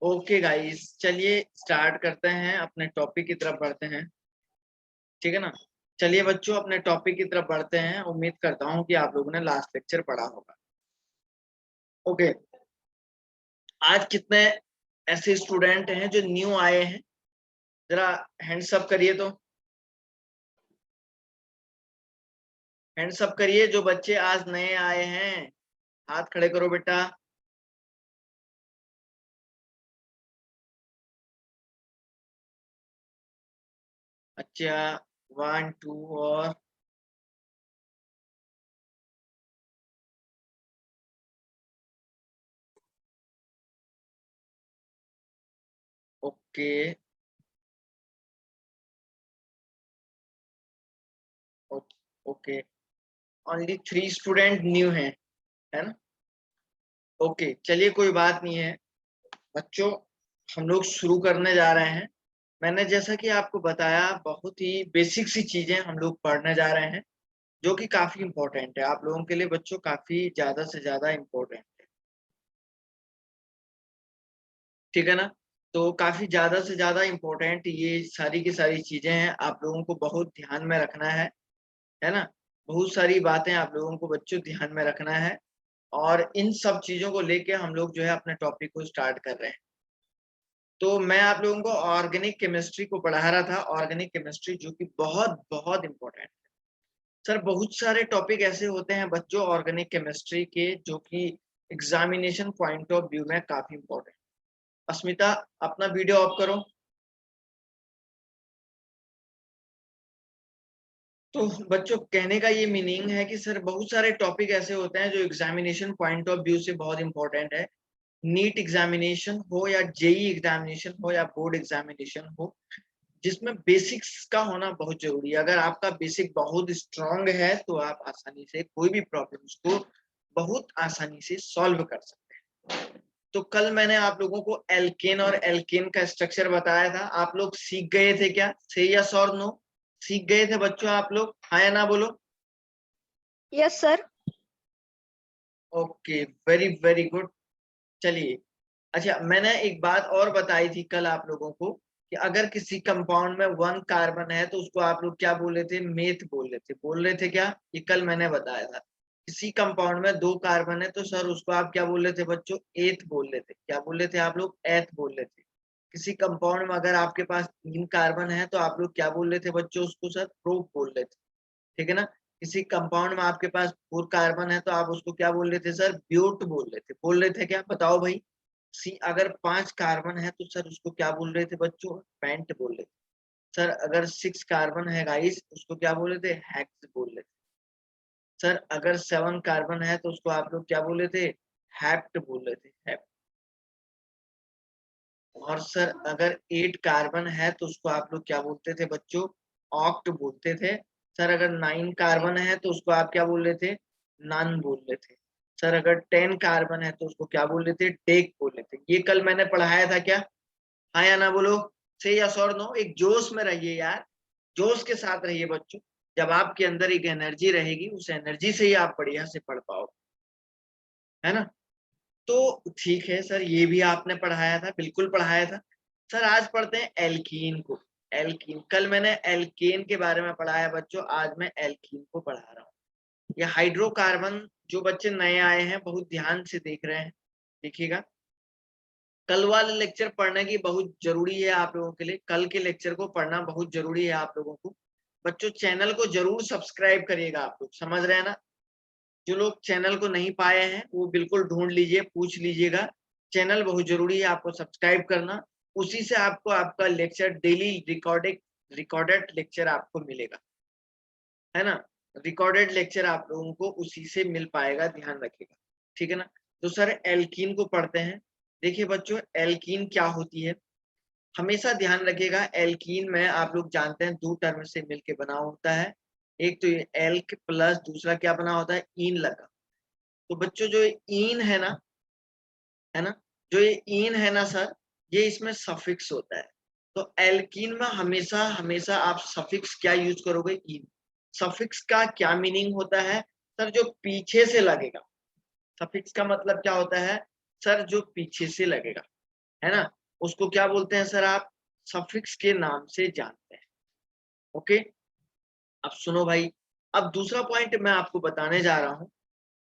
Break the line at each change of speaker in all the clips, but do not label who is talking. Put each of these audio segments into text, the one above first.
Okay guys, चलिए start करते हैं, अपने टॉपिक की तरफ बढ़ते हैं। ठीक है ना। चलिए बच्चों, अपने टॉपिक की तरफ बढ़ते हैं। उम्मीद करता हूँ कि आप लोगों ने लास्ट लेक्चर पढ़ा होगा। ओके, आज कितने ऐसे स्टूडेंट हैं जो न्यू आए हैं? जरा हैंड्स अप करिए। तो हैंड्स अप करिए जो बच्चे आज नए आए हैं। हाथ खड़े करो बेटा। अच्छा, 1 2 और okay. Okay, only 3 student new हैं, है ना। ओके, चलिए कोई बात नहीं है बच्चों, हम लोग शुरू करने जा रहे हैं। मैंने जैसा कि आपको बताया, बहुत ही बेसिक सी चीजें हम लोग पढ़ने जा रहे हैं, जो कि काफी इम्पोर्टेंट है आप लोगों के लिए बच्चों, काफी ज्यादा से ज्यादा इम्पोर्टेंट है। ठीक है ना। तो काफी ज्यादा से ज्यादा इम्पोर्टेंट ये सारी की सारी चीजें हैं, आप लोगों को बहुत ध्यान में रखना है ना। बहुत सारी बातें आप लोगों को बच्चों ध्यान में रखना है, और इन सब चीजों को लेके हम लोग जो है अपने टॉपिक को स्टार्ट कर रहे हैं। तो मैं आप लोगों को ऑर्गेनिक केमिस्ट्री को पढ़ा रहा था, ऑर्गेनिक केमिस्ट्री जो कि बहुत बहुत इंपॉर्टेंट है। सर बहुत सारे टॉपिक ऐसे होते हैं बच्चों ऑर्गेनिक केमिस्ट्री के, जो कि एग्जामिनेशन पॉइंट ऑफ व्यू में काफी इंपॉर्टेंट। अस्मिता, अपना वीडियो ऑफ करो। तो बच्चों, कहने का ये मीनिंग है कि सर बहुत सारे टॉपिक ऐसे होते हैं जो एग्जामिनेशन पॉइंट ऑफ व्यू से बहुत इंपॉर्टेंट है। नीट एग्जामिनेशन हो या जेई एग्जामिनेशन हो या बोर्ड एग्जामिनेशन हो, जिसमें बेसिक्स का होना बहुत जरूरी है। अगर आपका बेसिक बहुत स्ट्रांग है तो आप आसानी से कोई भी प्रॉब्लम्स को बहुत आसानी से सॉल्व कर सकते हैं। तो कल मैंने आप लोगों को एल्केन और एल्केन का स्ट्रक्चर बताया था, आप लोग सीख गए थे क्या? से यस और नो, सीख गए थे बच्चों आप लोग? हाँ या ना बोलो।
Yes sir.
Okay, very very good. चलिए, अच्छा मैंने एक बात और बताई थी कल आप लोगों को, कि अगर किसी कंपाउंड में 1 कार्बन है तो उसको आप लोग क्या बोल रहे थे? मेथ बोल रहे थे क्या? ये कल मैंने बताया था। किसी कंपाउंड में 2 कार्बन है तो सर उसको आप क्या बोल रहे थे बच्चों? एथ बोल रहे थे। क्या बोल रहे थे आप लोग? एथ बोल रहे थे। किसी कंपाउंड में अगर आपके पास 3 कार्बन है तो आप लोग क्या बोल रहे थे बच्चों? उसको सर प्रोप बोल रहे थे। ठीक है ना। किसी कंपाउंड में आपके पास 4 कार्बन है तो आप उसको क्या बोल रहे थे सर? ब्यूट बोल रहे थे क्या? बताओ भाई। सी अगर 5 कार्बन है तो सर उसको क्या बोल रहे थे बच्चों? पेंट बोल रहे थे। सर अगर 6 कार्बन है गाइस, उसको क्या बोल रहे थे? हेक्स बोल रहे थे। सर अगर 7 कार्बन है तो उसको आप लोग क्या बोल रहे थे? हेप्ट बोल रहे थे, हेप्ट। और सर अगर 8 कार्बन है तो उसको आप लोग क्या बोलते थे बच्चों? ऑक्ट बोलते थे। सर अगर 9 कार्बन है तो उसको आप क्या बोल रहे थे? नन बोल रहे थे। सर अगर 10 कार्बन है तो उसको क्या बोल रहे थे? डेक बोल रहे थे। ये कल मैंने पढ़ाया था क्या? हाँ या ना बोलो। से यस और नो। एक जोश में रहिए यार, जोश के साथ रहिए बच्चों। जब आपके अंदर एक एनर्जी रहेगी, उस एनर्जी से ही आप बढ़िया से पढ़ पाओगे, है ना। तो ठीक है सर, ये भी आपने पढ़ाया था, बिल्कुल पढ़ाया था। सर आज पढ़ते हैं एल्कीन को। एल्कीन, कल मैंने एल्केन के बारे में पढ़ाया बच्चों, आज मैं एल्कीन को पढ़ा रहा हूँ। ये हाइड्रोकार्बन, जो बच्चे नए आए हैं बहुत ध्यान से देख रहे हैं, देखिएगा। कल वाले लेक्चर पढ़ने की बहुत जरूरी है आप लोगों के लिए, कल के लेक्चर को पढ़ना बहुत जरूरी है आप लोगों को। बच्चों चैनल को जरूर सब्सक्राइब करिएगा, आप लोग समझ रहे हैं ना। जो लोग चैनल को नहीं पाए हैं वो बिल्कुल ढूंढ लीजिए, पूछ लीजिएगा। चैनल बहुत जरूरी है आपको सब्सक्राइब करना। उसी से आपको आपका लेक्चर डेली रिकॉर्डेड लेक्चर आपको मिलेगा, है ना। रिकॉर्डेड लेक्चर आप लोगों को उसी से मिल पाएगा, ध्यान रखिएगा। ठीक है ना। तो सर एल्कीन को पढ़ते हैं। देखिए बच्चों, एल्कीन क्या होती है, हमेशा ध्यान रखिएगा। एल्कीन में आप लोग जानते हैं 2 टर्म से मिलके बना होता है। एक तो ये एल्क प्लस दूसरा क्या बना होता है? इन लगा। तो बच्चों जो इन है ना, जो ये इन है ना सर, ये इसमें सफिक्स होता है। तो एल्कीन में हमेशा हमेशा आप सफिक्स क्या यूज करोगे? इन। सफिक्स का क्या मीनिंग होता है सर? जो पीछे से लगेगा। सफिक्स का मतलब क्या होता है सर? जो पीछे से लगेगा। है ना, उसको क्या बोलते हैं सर आप सफिक्स के नाम से जानते हैं। ओके, अब सुनो भाई, अब दूसरा पॉइंट मैं आपको बताने जा रहा हूं।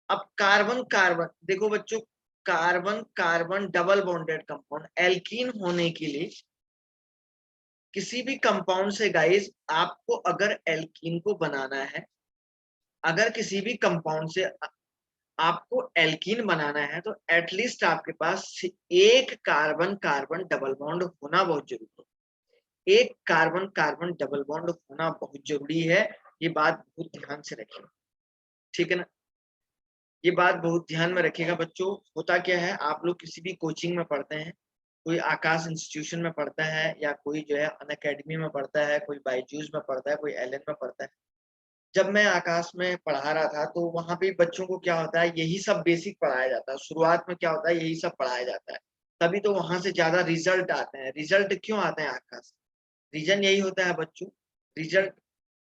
अब कार्बन कार्बन देखो बच्चों, carbon carbon double bonded compound alkene होने के लिए किसी भी कंपाउंड से गाइस आपको अगर एल्कीन को बनाना है, अगर किसी भी कंपाउंड से आपको एल्कीन बनाना है तो एटलीस्ट आपके पास एक कार्बन कार्बन डबल बॉन्ड होना बहुत जरूरी है। एक कार्बन कार्बन डबल बॉन्ड होना बहुत जरूरी है, ये बात बहुत ध्यान से रखिए, ठीक है ना, ये बात बहुत ध्यान में रखिएगा बच्चों। होता क्या है, आप लोग किसी भी कोचिंग में पढ़ते हैं, कोई आकाश इंस्टीट्यूशन में पढ़ता है या कोई जो है अन अकेडमी में पढ़ता है, कोई बायजूस में पढ़ता है, कोई एलन में पढ़ता है। जब मैं आकाश में पढ़ा रहा था तो वहां पे बच्चों को क्या होता है, यही सब बेसिक पढ़ाया जाता है, शुरुआत में क्या होता है यही सब पढ़ाया जाता है, तभी तो वहां से ज्यादा रिजल्ट आते हैं। रिजल्ट क्यों आते हैं आकाश, रीजन यही होता है बच्चों, रिजल्ट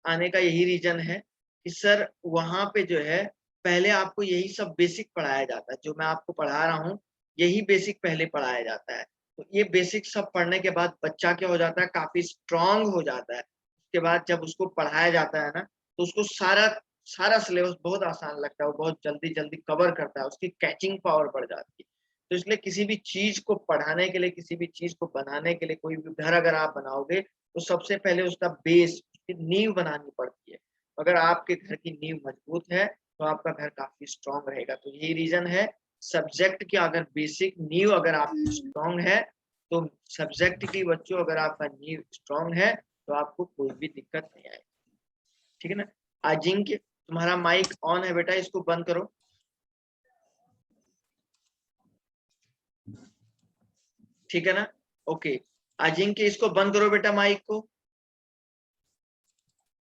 आने का यही रीजन है कि सर वहां पे जो है पहले आपको यही सब बेसिक पढ़ाया जाता है, जो मैं आपको पढ़ा रहा हूँ यही बेसिक पहले पढ़ाया जाता है। तो ये बेसिक सब पढ़ने के बाद बच्चा क्या हो जाता है, काफी स्ट्रांग हो जाता है। उसके बाद जब उसको पढ़ाया जाता है ना तो उसको सारा सारा सिलेबस बहुत आसान लगता है, वो बहुत जल्दी जल्दी कवर करता है, उसकी कैचिंग पावर बढ़ जाती है। तो इसलिए किसी भी चीज को पढ़ाने के लिए, किसी भी चीज को बनाने के लिए, कोई भी घर अगर आप बनाओगे तो सबसे पहले उसका बेस, उसकी नींव बनानी पड़ती है। अगर आपके घर की नींव मजबूत है तो आपका घर काफी स्ट्रांग रहेगा। तो यही रीजन है, सब्जेक्ट की अगर बेसिक नींव अगर आपकी स्ट्रांग है तो सब्जेक्ट की बच्चों अगर आपका नींव स्ट्रांग है तो आपको कोई भी दिक्कत नहीं आएगी, ठीक है ना। अजिंक्य तुम्हारा माइक ऑन है बेटा, इसको बंद करो, ठीक है ना। ओके, अजिंक्य इसको बंद करो बेटा माइक को।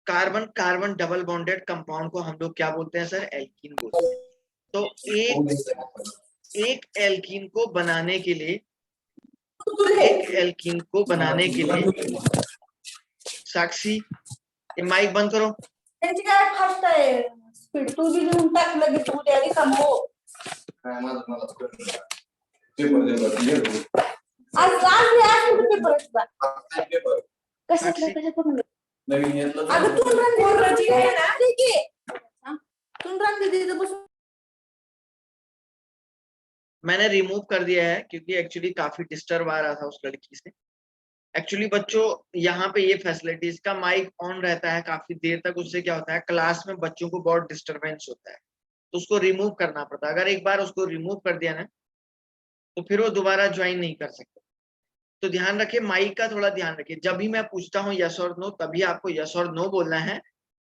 Carbon carbon double bonded compound को हम लोग क्या बोलते हैं सर, एल्कीन बोलते हैं। तो एक एल्कीन को बनाने के लिए, एक एल्कीन को बनाने के लिए, साक्षी ये माइक बंद करो।
त्यांची काय फास्ट आहे स्पीड, तू बी लिहून टाक लगेच उद्या रिकाम हो। काय माझं मला आज आज कुठे पेपर असता कशातलं नवीन येतलं अगं तू रंग आहे ना ठीक आहे, तू रंग दीदी बसून
मैंने रिमूव कर दिया है क्योंकि एक्चुअली काफी डिस्टर्ब आ रहा था उस लड़की से। एक्चुअली बच्चों यहाँ पे ये फैसिलिटीज का माइक ऑन रहता है काफी देर तक, उससे क्या होता है क्लास में बच्चों को बहुत डिस्टरबेंस होता है, तो उसको रिमूव करना पड़ता है। अगर एक बार उसको रिमूव कर दिया ना तो फिर वो दोबारा ज्वाइन नहीं कर सकते। तो ध्यान रखिए, माइक का थोड़ा ध्यान रखिए, जब भी मैं पूछता हूँ यस और नो तभी आपको यस और नो बोलना है।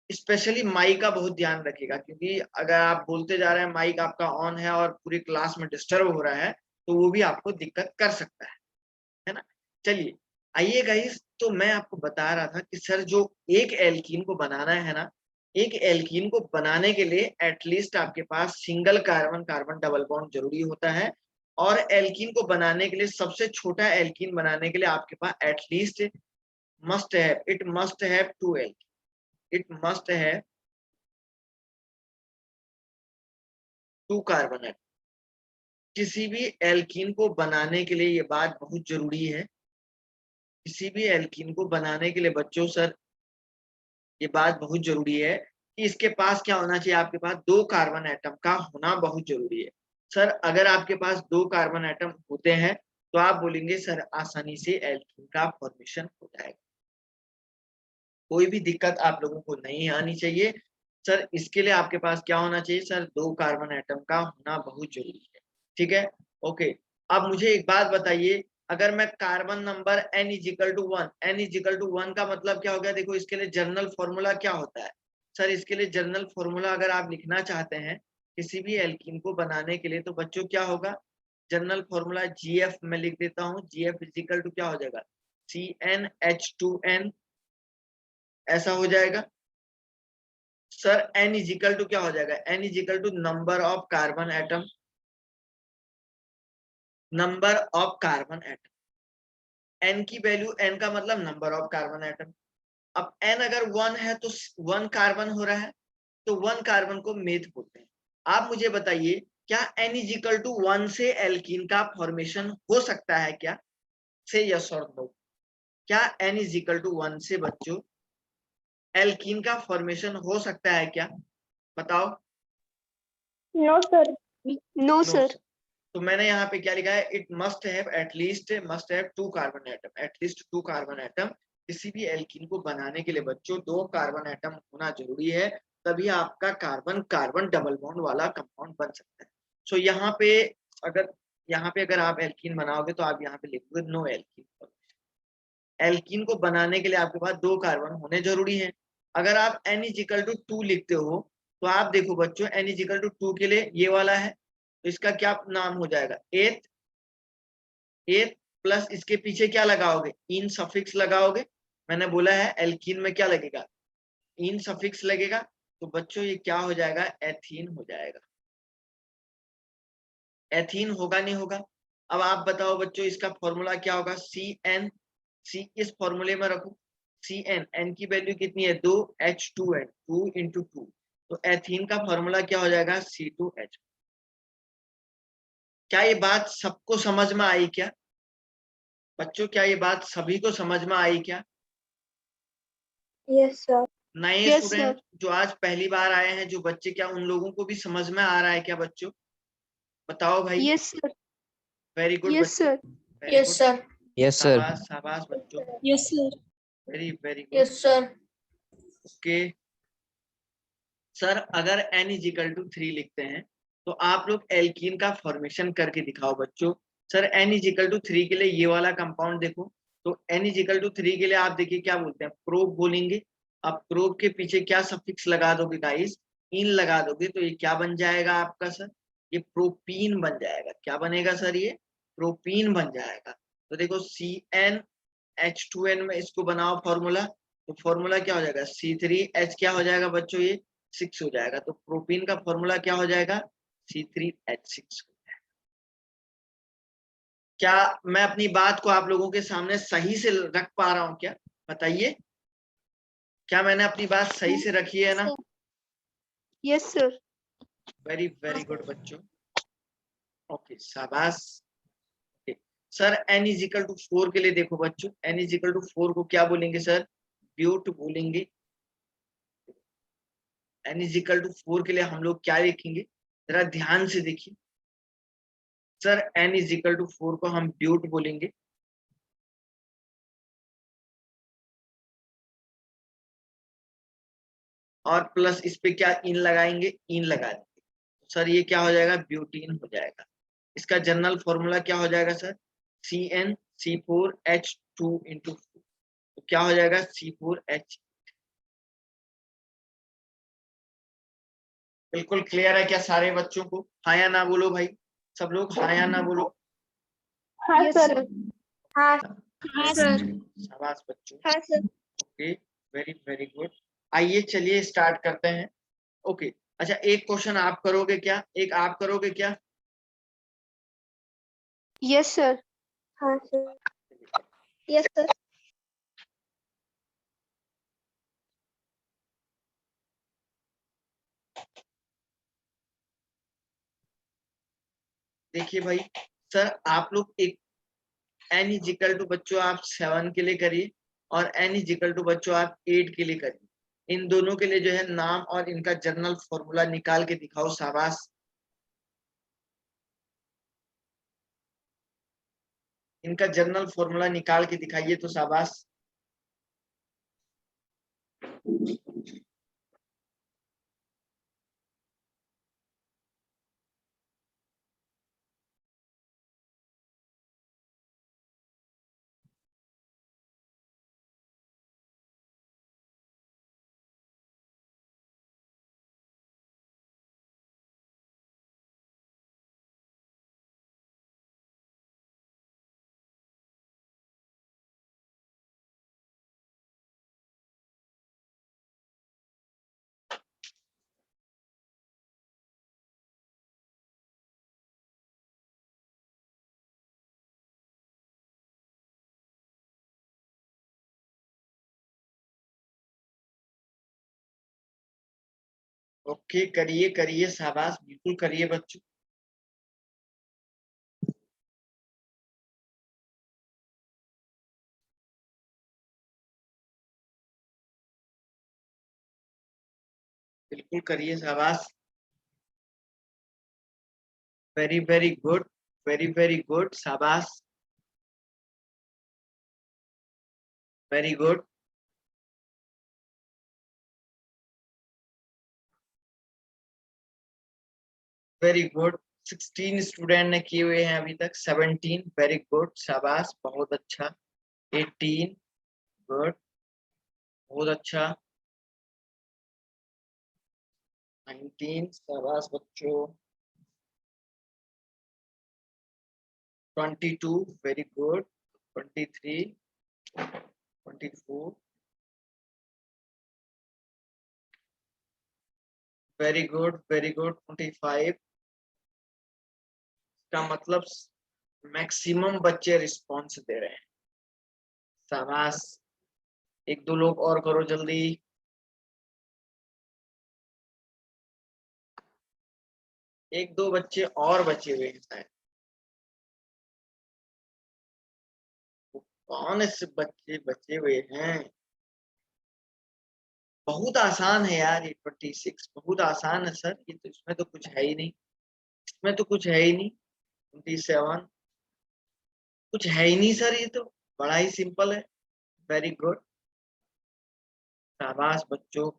स्पेशली माइक का बहुत ध्यान रखिएगा, क्योंकि अगर आप बोलते जा रहे हैं माइक आपका ऑन है और पूरी क्लास में डिस्टर्ब हो रहा है तो वो भी आपको दिक्कत कर सकता है ना। चलिए आइए गाइस, तो मैं आपको बता रहा था कि सर जो एक एल्कीन को बनाना है ना, एक एल्कीन को बनाने के लिए एटलीस्ट आपके पास single carbon carbon double bond जरूरी होता है। और एल्कीन को बनाने के लिए, सबसे छोटा एल्कीन बनाने के लिए आपके पास at least must have, it must have 2 alkene, it must have 2 carbon atom. किसी भी एल्कीन को बनाने के लिए ये बात बहुत जरूरी है, किसी भी एल्कीन को बनाने के लिए बच्चों सर ये बात बहुत जरूरी है कि इसके पास क्या होना चाहिए, आपके पास 2 कार्बन एटम का होना बहुत जरूरी है। सर अगर आपके पास 2 कार्बन एटम होते हैं तो आप बोलेंगे सर आसानी से एल्कीन का फॉर्मेशन हो जाएगा, कोई भी दिक्कत आप लोगों को नहीं आनी चाहिए। सर इसके लिए आपके पास क्या होना चाहिए सर, 2 कार्बन एटम का होना बहुत जरूरी है, ठीक है। ओके, अब मुझे एक बात बताइए, अगर मैं carbon number n equal to 1, n equal to 1 का मतलब क्या हो गया, देखो इसके लिए जनरल फॉर्मूला क्या होता है सर, इसके लिए जनरल फॉर्मूला अगर आप लिखना चाहते हैं किसी भी एल्कीन को बनाने के लिए तो बच्चों क्या होगा, जनरल फॉर्मूला GF में लिख देता हूँ, GF इजिकल टू क्या हो जाएगा, CnH2n, ऐसा हो जाएगा। सर n इजिकल टू क्या हो जाएगा, n equal to number of carbon atom, number of carbon atom, n की वैल्यू, n का मतलब नंबर ऑफ कार्बन एटम। अब n अगर 1 है तो 1 कार्बन हो रहा है, तो 1 कार्बन को मेथ बोलते हैं। आप मुझे बताइए क्या n इज इक्वल टू 1 से एल्कीन का फॉर्मेशन हो सकता है क्या? से यस और नो। क्या n इज इक्वल टू 1 से बच्चों एल्कीन का फॉर्मेशन हो सकता है क्या? बताओ।
No sir.
No
no
sir.
Sir. तो मैंने यहाँ पे क्या लिखा है, it must have at least must have 2 carbon atom, at least 2 carbon atom. किसी भी एल्कीन को बनाने के लिए बच्चों 2 कार्बन एटम होना जरूरी है, तभी आपका कार्बन कार्बन डबल बॉन्ड वाला कंपाउंड बन सकता है। सो यहाँ पे अगर आप एल्कीन बनाओगे तो आप यहाँ पे लिखोगे नो एल्कीन। एल्कीन को बनाने के लिए आपके पास 2 कार्बन होने जरूरी है। अगर आप n इज इक्वल टू 2 लिखते हो तो आप देखो बच्चों n इज इक्वल टू 2 के लिए ये वाला है, तो इसका क्या नाम हो जाएगा, एथ। एथ प्लस इसके पीछे क्या लगाओगे, इन सफिक्स लगाओगे। मैंने बोला है एल्कीन में क्या लगेगा, इन सफिक्स लगेगा। तो बच्चों ये क्या हो जाएगा, एथीन हो जाएगा। एथीन होगा नहीं होगा? अब आप बताओ बच्चों इसका फॉर्मूला क्या होगा, सी एन। सी इस फॉर्मूले में रखो, सी एन, एन की वैल्यू कितनी है 2, H2N, 2 इंटू 2। तो एथीन का फॉर्मूला क्या हो जाएगा, C2H। क्या ये बात सबको समझ में आई क्या बच्चों? क्या ये बात सभी को समझ में आई क्या?
Yes sir.
नए
Yes,
स्टूडेंट जो आज पहली बार आए हैं जो बच्चे, क्या उन लोगों को भी समझ में आ रहा है क्या बच्चों? बताओ भाई।
yes sir,
very good
yes
बच्चों,
sir,
very good.
Sir.
Yes sir.
शाबाश शाबाश बच्चों,
yes sir,
very very good.
Yes sir.
Okay sir, अगर n इज इक्वल टू 3 लिखते हैं तो आप लोग एल्कीन का फॉर्मेशन करके दिखाओ बच्चों। Sir n is equal to 3 के लिए ये वाला कंपाउंड देखो, तो n इज इक्वल टू 3 के लिए आप देखिए क्या बोलते हैं, प्रोब बोलेंगे। आप प्रोब के पीछे क्या सफिक्स लगा दोगे गाइस, इन लगा दोगे, तो ये क्या बन जाएगा आपका सर, ये प्रोपीन बन जाएगा। क्या बनेगा सर, ये प्रोपीन बन जाएगा। तो देखो CnH2n में इसको बनाओ फॉर्मूला, तो फॉर्मूला क्या हो जाएगा, C3H क्या हो जाएगा बच्चों, ये 6 हो जाएगा। तो प्रोपीन का फॉर्मूला क्या हो जाएगा, C3H6। क्या मैं अपनी बात को आप लोगों के सामने सही से रख पा रहा हूं क्या, बताइए। क्या मैंने अपनी बात सही से रखी है ना?
yes sir,
very very good बच्चों। ओके शाबाश। Sir n is equal to 4 के लिए देखो बच्चों, n इज इक्वल टू 4 को क्या बोलेंगे सर, ब्यूट बोलेंगे। n इज इक्वल टू 4 के लिए हम लोग क्या लिखेंगे, जरा ध्यान से देखिए। Sir n is equal to 4 को हम ब्यूट बोलेंगे। और प्लस इस पे क्या इन लगाएंगे, इन लगा देंगे। सर ये क्या हो जाएगा, ब्यूटीन हो जाएगा। इसका जनरल फॉर्मूला क्या हो जाएगा सर, CnC4H2 इंटू 4। तो क्या हो जाएगा, C4H। बिल्कुल क्लियर है क्या सारे बच्चों को? हाँ या ना बोलो भाई, सब लोग हाँ या ना बोलो।
हाँ
yes
सर।
sir,
हाँ
हाँ sir,
शाबाश बच्चों,
हाँ sir,
okay very very good. आइए चलिए स्टार्ट करते हैं। ओके अच्छा, एक क्वेश्चन आप करोगे क्या, एक आप करोगे क्या?
yes sir,
हाँ सर। Yes sir.
देखिए भाई, सर आप लोग एक n इज इक्वल टू बच्चों आप 7 के लिए करिए, और n इज इक्वल टू बच्चों आप 8 के लिए करिए। इन दोनों के लिए जो है नाम और इनका जनरल फॉर्मूला निकाल के दिखाओ, शाबाश। इनका जनरल फॉर्मूला निकाल के दिखाइए तो शाबाश। ओके करिए करिए शाबाश, बिल्कुल करिए बच्चों। बिल्कुल करिए, शाबाश, very very good, very very good, शाबाश, very good, very good. 16 student ने किए हुए हैं अभी तक, 17, वेरी गुड, शाबाश, बहुत अच्छा। 18, गुड, बहुत अच्छा। 19, शाबाश बच्चों। 22, very good. 23, 24, very good, very good. 25, का मतलब मैक्सिमम बच्चे रिस्पॉन्स दे रहे हैं, शाबाश। एक दो लोग और करो जल्दी। एक दो बच्चे और बचे हुए हैं शायद। कौन ऐसे बच्चे बचे हुए हैं? बहुत आसान है यार, ये 26 बहुत आसान है सर, ये तो, इसमें तो कुछ है ही नहीं, इसमें तो कुछ है ही नहीं। 27 कुछ है ही नहीं सर, ये तो बड़ा ही सिंपल है। वेरी गुड, शाबाश बच्चों।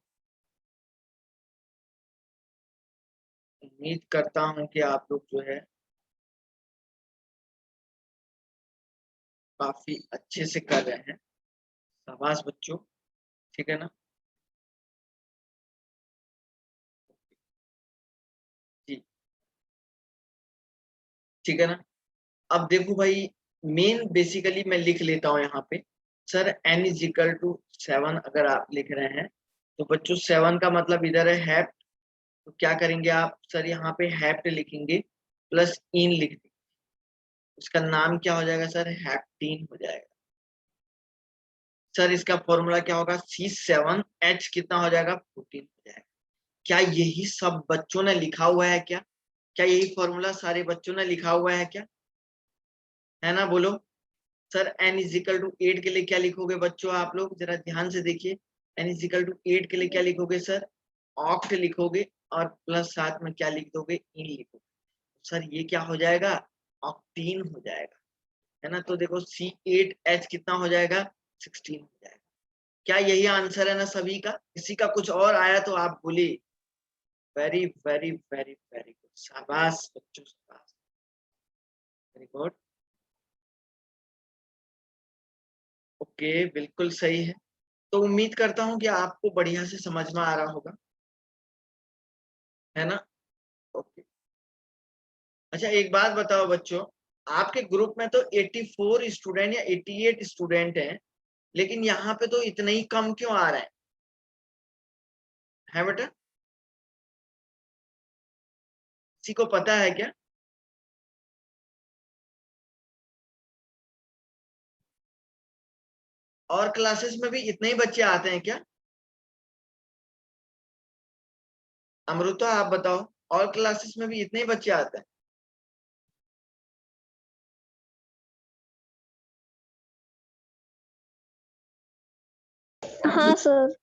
उम्मीद करता हूँ कि आप लोग जो है काफी अच्छे से कर रहे हैं, शाबाश बच्चों, ठीक है ना? जी, ठीक है ना? अब देखो भाई, मेन बेसिकली मैं लिख लेता हूँ यहाँ पे, sir n is equal to 7 अगर आप लिख रहे हैं तो बच्चों 7 का मतलब इधर है हैप्ट, तो क्या करेंगे आप सर, यहाँ पे हैप्ट लिखेंगे प्लस इन लिख देंगे, उसका नाम क्या हो जाएगा सर, हैप्टीन हो जाएगा। सर इसका फॉर्मूला क्या होगा, C7H कितना हो जाएगा, 14 हो जाएगा। क्या यही सब बच्चों ने लिखा हुआ है क्या? क्या यही फॉर्मूला सारे बच्चों ने लिखा हुआ है क्या? है ना, बोलो। सर n इजिकल टू 8 के लिए क्या लिखोगे बच्चों, आप लोग जरा ध्यान से देखिए। n इजिकल टू 8 के लिए क्या लिखोगे सर, ऑक्ट लिखोगे, और प्लस साथ में क्या लिख दोगे, इन लिखोगे। सर ये क्या हो जाएगा, ऑक्टीन हो जाएगा, है ना? तो देखो C8H कितना हो जाएगा, 16 हो जाएगा। क्या यही आंसर है ना सभी का? किसी का कुछ और आया तो आप बोलिए। Very very very very good, शाबाश बच्चों, शाबाश, वेरी गुड। ओके, बिल्कुल सही है। तो उम्मीद करता हूँ कि आपको बढ़िया से समझ में आ रहा होगा, है ना? ओके। अच्छा एक बात बताओ बच्चों, आपके ग्रुप में तो 84 स्टूडेंट या 88 स्टूडेंट हैं, लेकिन यहाँ पे तो इतने ही कम क्यों आ रहे हैं, है बेटा? किसी को पता है क्या? और क्लासेस में भी इतने ही बच्चे आते हैं क्या? अमृता आप बताओ, और क्लासेस में भी इतने ही बच्चे आते हैं?
हाँ सर।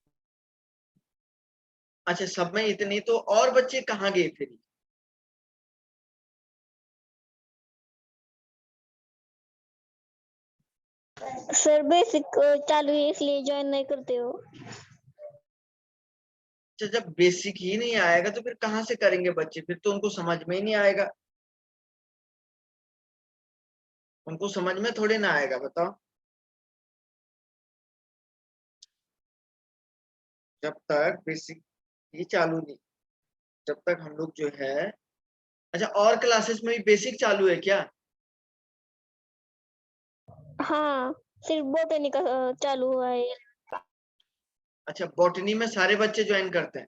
अच्छा, सब में इतने, तो और बच्चे कहाँ गए फिर?
सर बेसिक चालू है इसलिए ज्वाइन नहीं करते हो।
अच्छा, जब बेसिक ही नहीं आएगा तो फिर कहाँ से करेंगे बच्चे, फिर तो उनको समझ में ही नहीं आएगा, उनको समझ में थोड़ी ना आएगा, बताओ। जब तक बेसिक ही चालू नहीं, जब तक हम लोग जो है, अच्छा और क्लासेस में भी बेसिक चालू है क्या?
हाँ, सिर्फ बोटनी का चालू हुआ है।
अच्छा, बॉटनी में सारे बच्चे ज्वाइन करते हैं?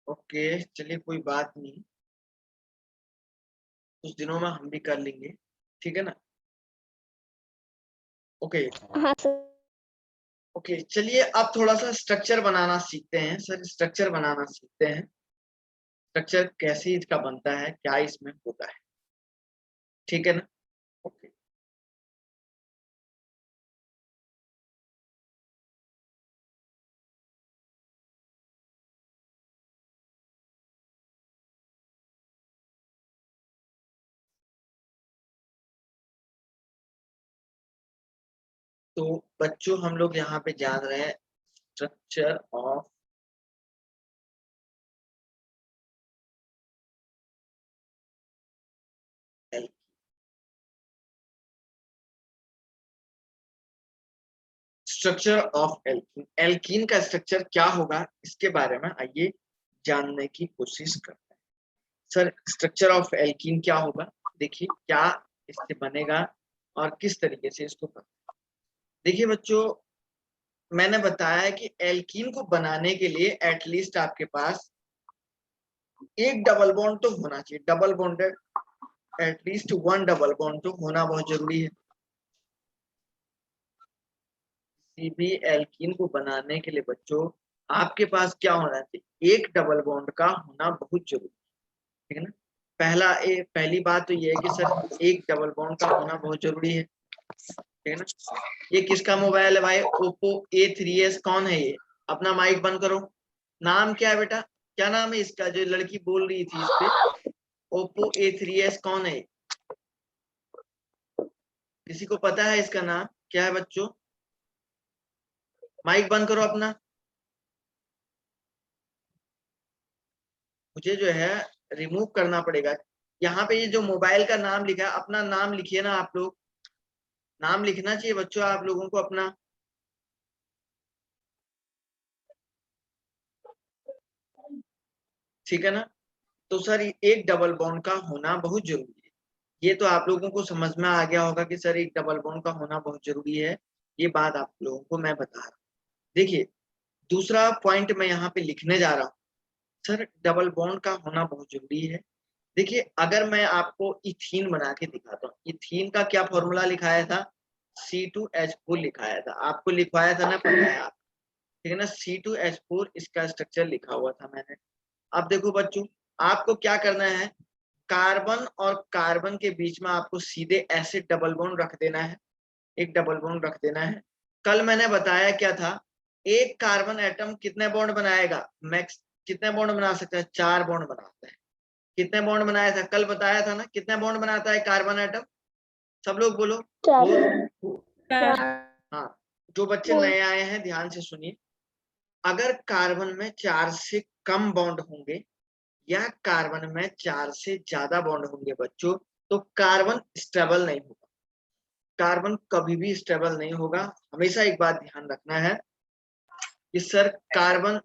ओके, चलिए कोई बात नहीं, कुछ दिनों में हम भी कर लेंगे, ठीक है ना? ओके।
हाँ सर।
ओके, चलिए अब थोड़ा सा स्ट्रक्चर बनाना सीखते हैं सर, स्ट्रक्चर बनाना सीखते हैं। स्ट्रक्चर कैसे इसका बनता है, क्या इसमें होता है? ठीक है ना? ओके। तो बच्चों हम लोग यहाँ पे जान रहे हैं structure of alkene. Structure of alkene, alkene का स्ट्रक्चर क्या होगा इसके बारे में आइए जानने की कोशिश करते हैं। सर स्ट्रक्चर ऑफ एल्कीन क्या होगा, देखिए क्या इससे बनेगा और किस तरीके से इसको देखिए बच्चों, मैंने बताया कि एल्कीन को बनाने के लिए एटलीस्ट आपके पास एक डबल बॉन्ड तो होना चाहिए, double bonded, at least one double bond तो होना बहुत जरूरी है। किसी भी एल्कीन को बनाने के लिए बच्चों आपके पास क्या होना चाहिए, एक डबल बॉन्ड का होना बहुत जरूरी है, ठीक है ना? पहली बात तो ये है कि सर एक डबल बॉन्ड का होना बहुत जरूरी है, ठीक है ना? ये किसका मोबाइल है भाई? Oppo A3s। कौन है ये? अपना माइक बंद करो। नाम क्या है बेटा, क्या नाम है इसका? जो लड़की बोल रही थी इस पे, ओप्पो A3s कौन है? किसी को पता है इसका नाम क्या है बच्चों? माइक बंद करो अपना। मुझे जो है रिमूव करना पड़ेगा। यहाँ पे ये जो मोबाइल का नाम लिखा है, अपना नाम लिखिए ना आप लोग। नाम लिखना चाहिए बच्चों आप लोगों को अपना। ठीक है ना? तो सर एक डबल बॉन्ड का होना बहुत जरूरी है। ये तो आप लोगों को समझ में आ गया होगा कि सर एक डबल बॉन्ड का होना बहुत जरूरी है। ये बात आप लोगों को मैं बता रहा हूँ। देखिए दूसरा पॉइंट मैं यहाँ पे लिखने जा रहा हूँ, सर डबल बॉन्ड का होना बहुत जरूरी है। देखिए अगर मैं आपको इथीन बना के दिखाता हूँ, इथीन का क्या फॉर्मूला लिखाया था? C2H4 लिखाया था, आपको लिखवाया था ना, पता है आप, ठीक है ना? C2H4 इसका स्ट्रक्चर लिखा हुआ था मैंने। अब देखो बच्चों, आपको क्या करना है, कार्बन और कार्बन के बीच में आपको सीधे ऐसे डबल बॉन्ड रख देना है, एक डबल बॉन्ड रख देना है। कल मैंने बताया क्या था, एक कार्बन एटम कितने बॉन्ड बनाएगा? मैक्स कितने बॉन्ड बना सकता है? 4 बॉन्ड बनाता है। कितने बॉन्ड बनाया था? कल बताया था ना, कितने बॉन्ड बनाता है कार्बन एटम? सब लोग बोलो।
4।
हाँ, जो बच्चे नए आए हैं ध्यान से सुनिए। अगर कार्बन में 4 से कम बॉन्ड होंगे या कार्बन में 4 से ज्यादा बॉन्ड होंगे बच्चों, तो कार्बन स्टेबल नहीं होगा। कार्बन कभी भी स्टेबल नहीं होगा। हमेशा एक बात ध्यान रखना है कि सर कार्बन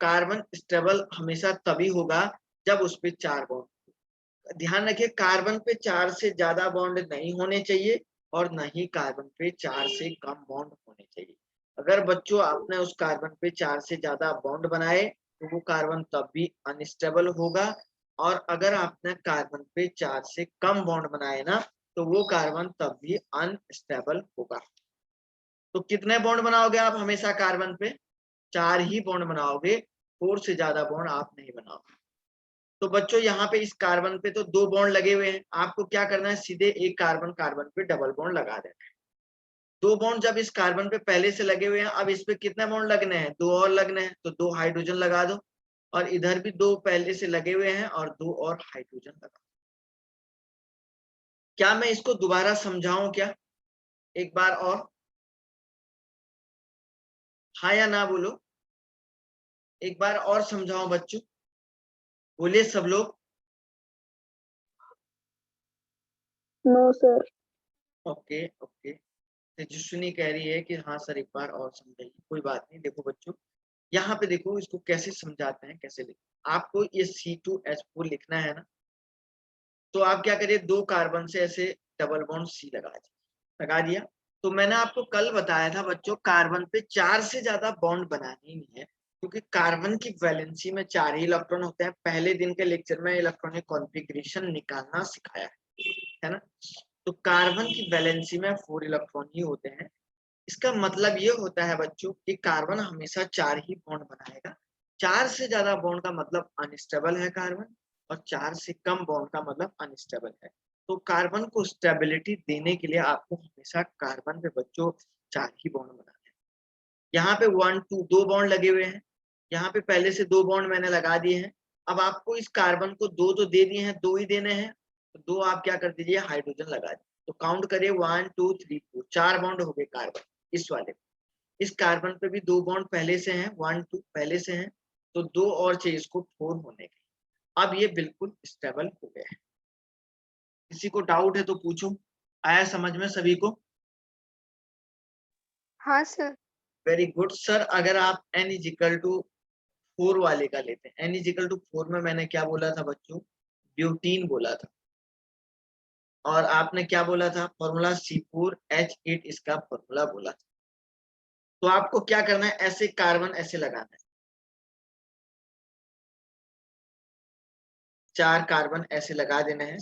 कार्बन स्टेबल हमेशा तभी होगा जब उस पे 4 बॉन्ड। ध्यान रखिए कार्बन पे 4 से ज्यादा बॉन्ड नहीं होने चाहिए और न ही कार्बन पे 4 से कम बॉन्ड होने चाहिए। अगर बच्चों आपने उस कार्बन पे 4 से ज्यादा बॉन्ड बनाए तो वो कार्बन तब भी अनस्टेबल होगा, और अगर आपने कार्बन पे 4 से कम बॉन्ड बनाए ना तो वो कार्बन तब भी अनस्टेबल होगा। तो कितने बॉन्ड बनाओगे आप हमेशा कार्बन पे? 4 ही बॉन्ड बनाओगे, 4 से ज्यादा बॉन्ड आप नहीं बनाओगे। तो बच्चों यहाँ पे इस कार्बन पे तो 2 बॉन्ड लगे हुए हैं, आपको क्या करना है, सीधे एक कार्बन कार्बन पे डबल बॉन्ड लगा देना है। 2 बॉन्ड जब इस कार्बन पे पहले से लगे हुए हैं, अब इस पे कितने बॉन्ड लगने हैं? 2 और लगने हैं, तो 2 हाइड्रोजन लगा दो। और इधर भी 2 पहले से लगे हुए हैं और 2 और हाइड्रोजन लगा। क्या मैं इसको दोबारा समझाऊं क्या, एक बार और? हाँ या ना बोलो, एक बार और समझाऊं बच्चों? बोलिए सब लोग।
No sir.
Okay okay, Tejaswini कह रही है कि हाँ सर एक बार और समझाइए। कोई बात नहीं। देखो बच्चों यहाँ पे देखो, इसको कैसे समझाते हैं, कैसे लिखते। आपको ये C2H4 लिखना है ना, तो आप क्या करिए, 2 कार्बन से ऐसे डबल बॉन्ड C लगा दिया। तो मैंने आपको कल बताया था बच्चों, कार्बन पे 4 से ज्यादा बॉन्ड बनाने ही नहीं है, क्योंकि कार्बन की वैलेंसी में 4 ही इलेक्ट्रॉन होते हैं। पहले दिन के लेक्चर में इलेक्ट्रॉनिक कॉन्फ़िगरेशन निकालना सिखाया है ना? तो कार्बन की वैलेंसी में 4 इलेक्ट्रॉन ही होते हैं। इसका मतलब ये होता है बच्चों कि कार्बन हमेशा 4 ही बॉन्ड बनाएगा। 4 से ज्यादा बॉन्ड का मतलब अनस्टेबल है कार्बन, और 4 से कम बॉन्ड का मतलब अनस्टेबल है। तो कार्बन को स्टेबिलिटी देने के लिए आपको हमेशा कार्बन पे बच्चों 4 ही बॉन्ड बनाने हैं। यहाँ पे 1 2 2 बॉन्ड लगे हुए हैं, यहाँ पे पहले से 2 बॉन्ड मैंने लगा दिए हैं। अब आपको इस कार्बन को 2 तो दे दिए हैं, 2 ही देने हैं, तो 2 आप क्या कर दीजिए, हाइड्रोजन लगा दीजिए। तो काउंट करिए 1 2 3 4, 4 बॉन्ड हो गए कार्बन इस वाले। इस कार्बन पे भी 2 बॉन्ड पहले से हैं, 1 2 पहले से हैं, तो 2 और चाहिए इसको 4 होने के। अब ये बिल्कुल स्टेबल हो गया है। किसी को डाउट है तो पूछो, आया समझ में सभी को?
हाँ सर।
Very good sir. अगर आप n इज इक्वल टू 4 वाले का लेते हैं, n इज इक्वल टू 4 में मैंने क्या बोला था बच्चों, ब्यूटीन बोला था, और आपने क्या बोला था, फॉर्मूला C4H8 इसका फॉर्मूला बोला था। तो आपको क्या करना है, ऐसे कार्बन ऐसे लगाना है, 4 कार्बन ऐसे लगा देने हैं।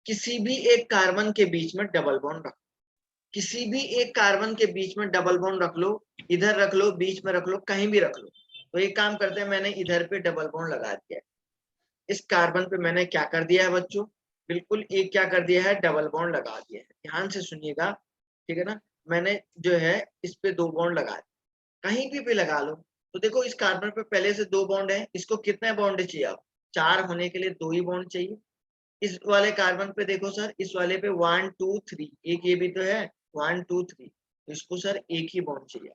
किसी भी एक कार्बन के बीच में डबल बॉन्ड रखो, किसी भी एक कार्बन के बीच में डबल बॉन्ड रख लो, इधर रख लो, बीच में रख लो, कहीं भी रख लो। तो एक काम करते हैं, मैंने इधर पे डबल बॉन्ड लगा दिया है, इस कार्बन पे मैंने क्या कर दिया है बच्चों, बिल्कुल एक क्या कर दिया है, डबल बॉन्ड लगा दिया है। ध्यान से सुनिएगा, ठीक है ना। मैंने जो है इस पे 2 बॉन्ड लगा दिए, कहीं भी लगा लो। तो देखो इस कार्बन पे पहले से 2 बॉन्ड है, इसको कितने बॉन्ड चाहिए, अब 4 होने के लिए 2 ही बॉन्ड चाहिए। इस वाले कार्बन पे देखो सर, इस वाले पे 1 2 3, एक ये भी तो है 1 2 3, तो इसको सर एक ही बॉन्ड चाहिए।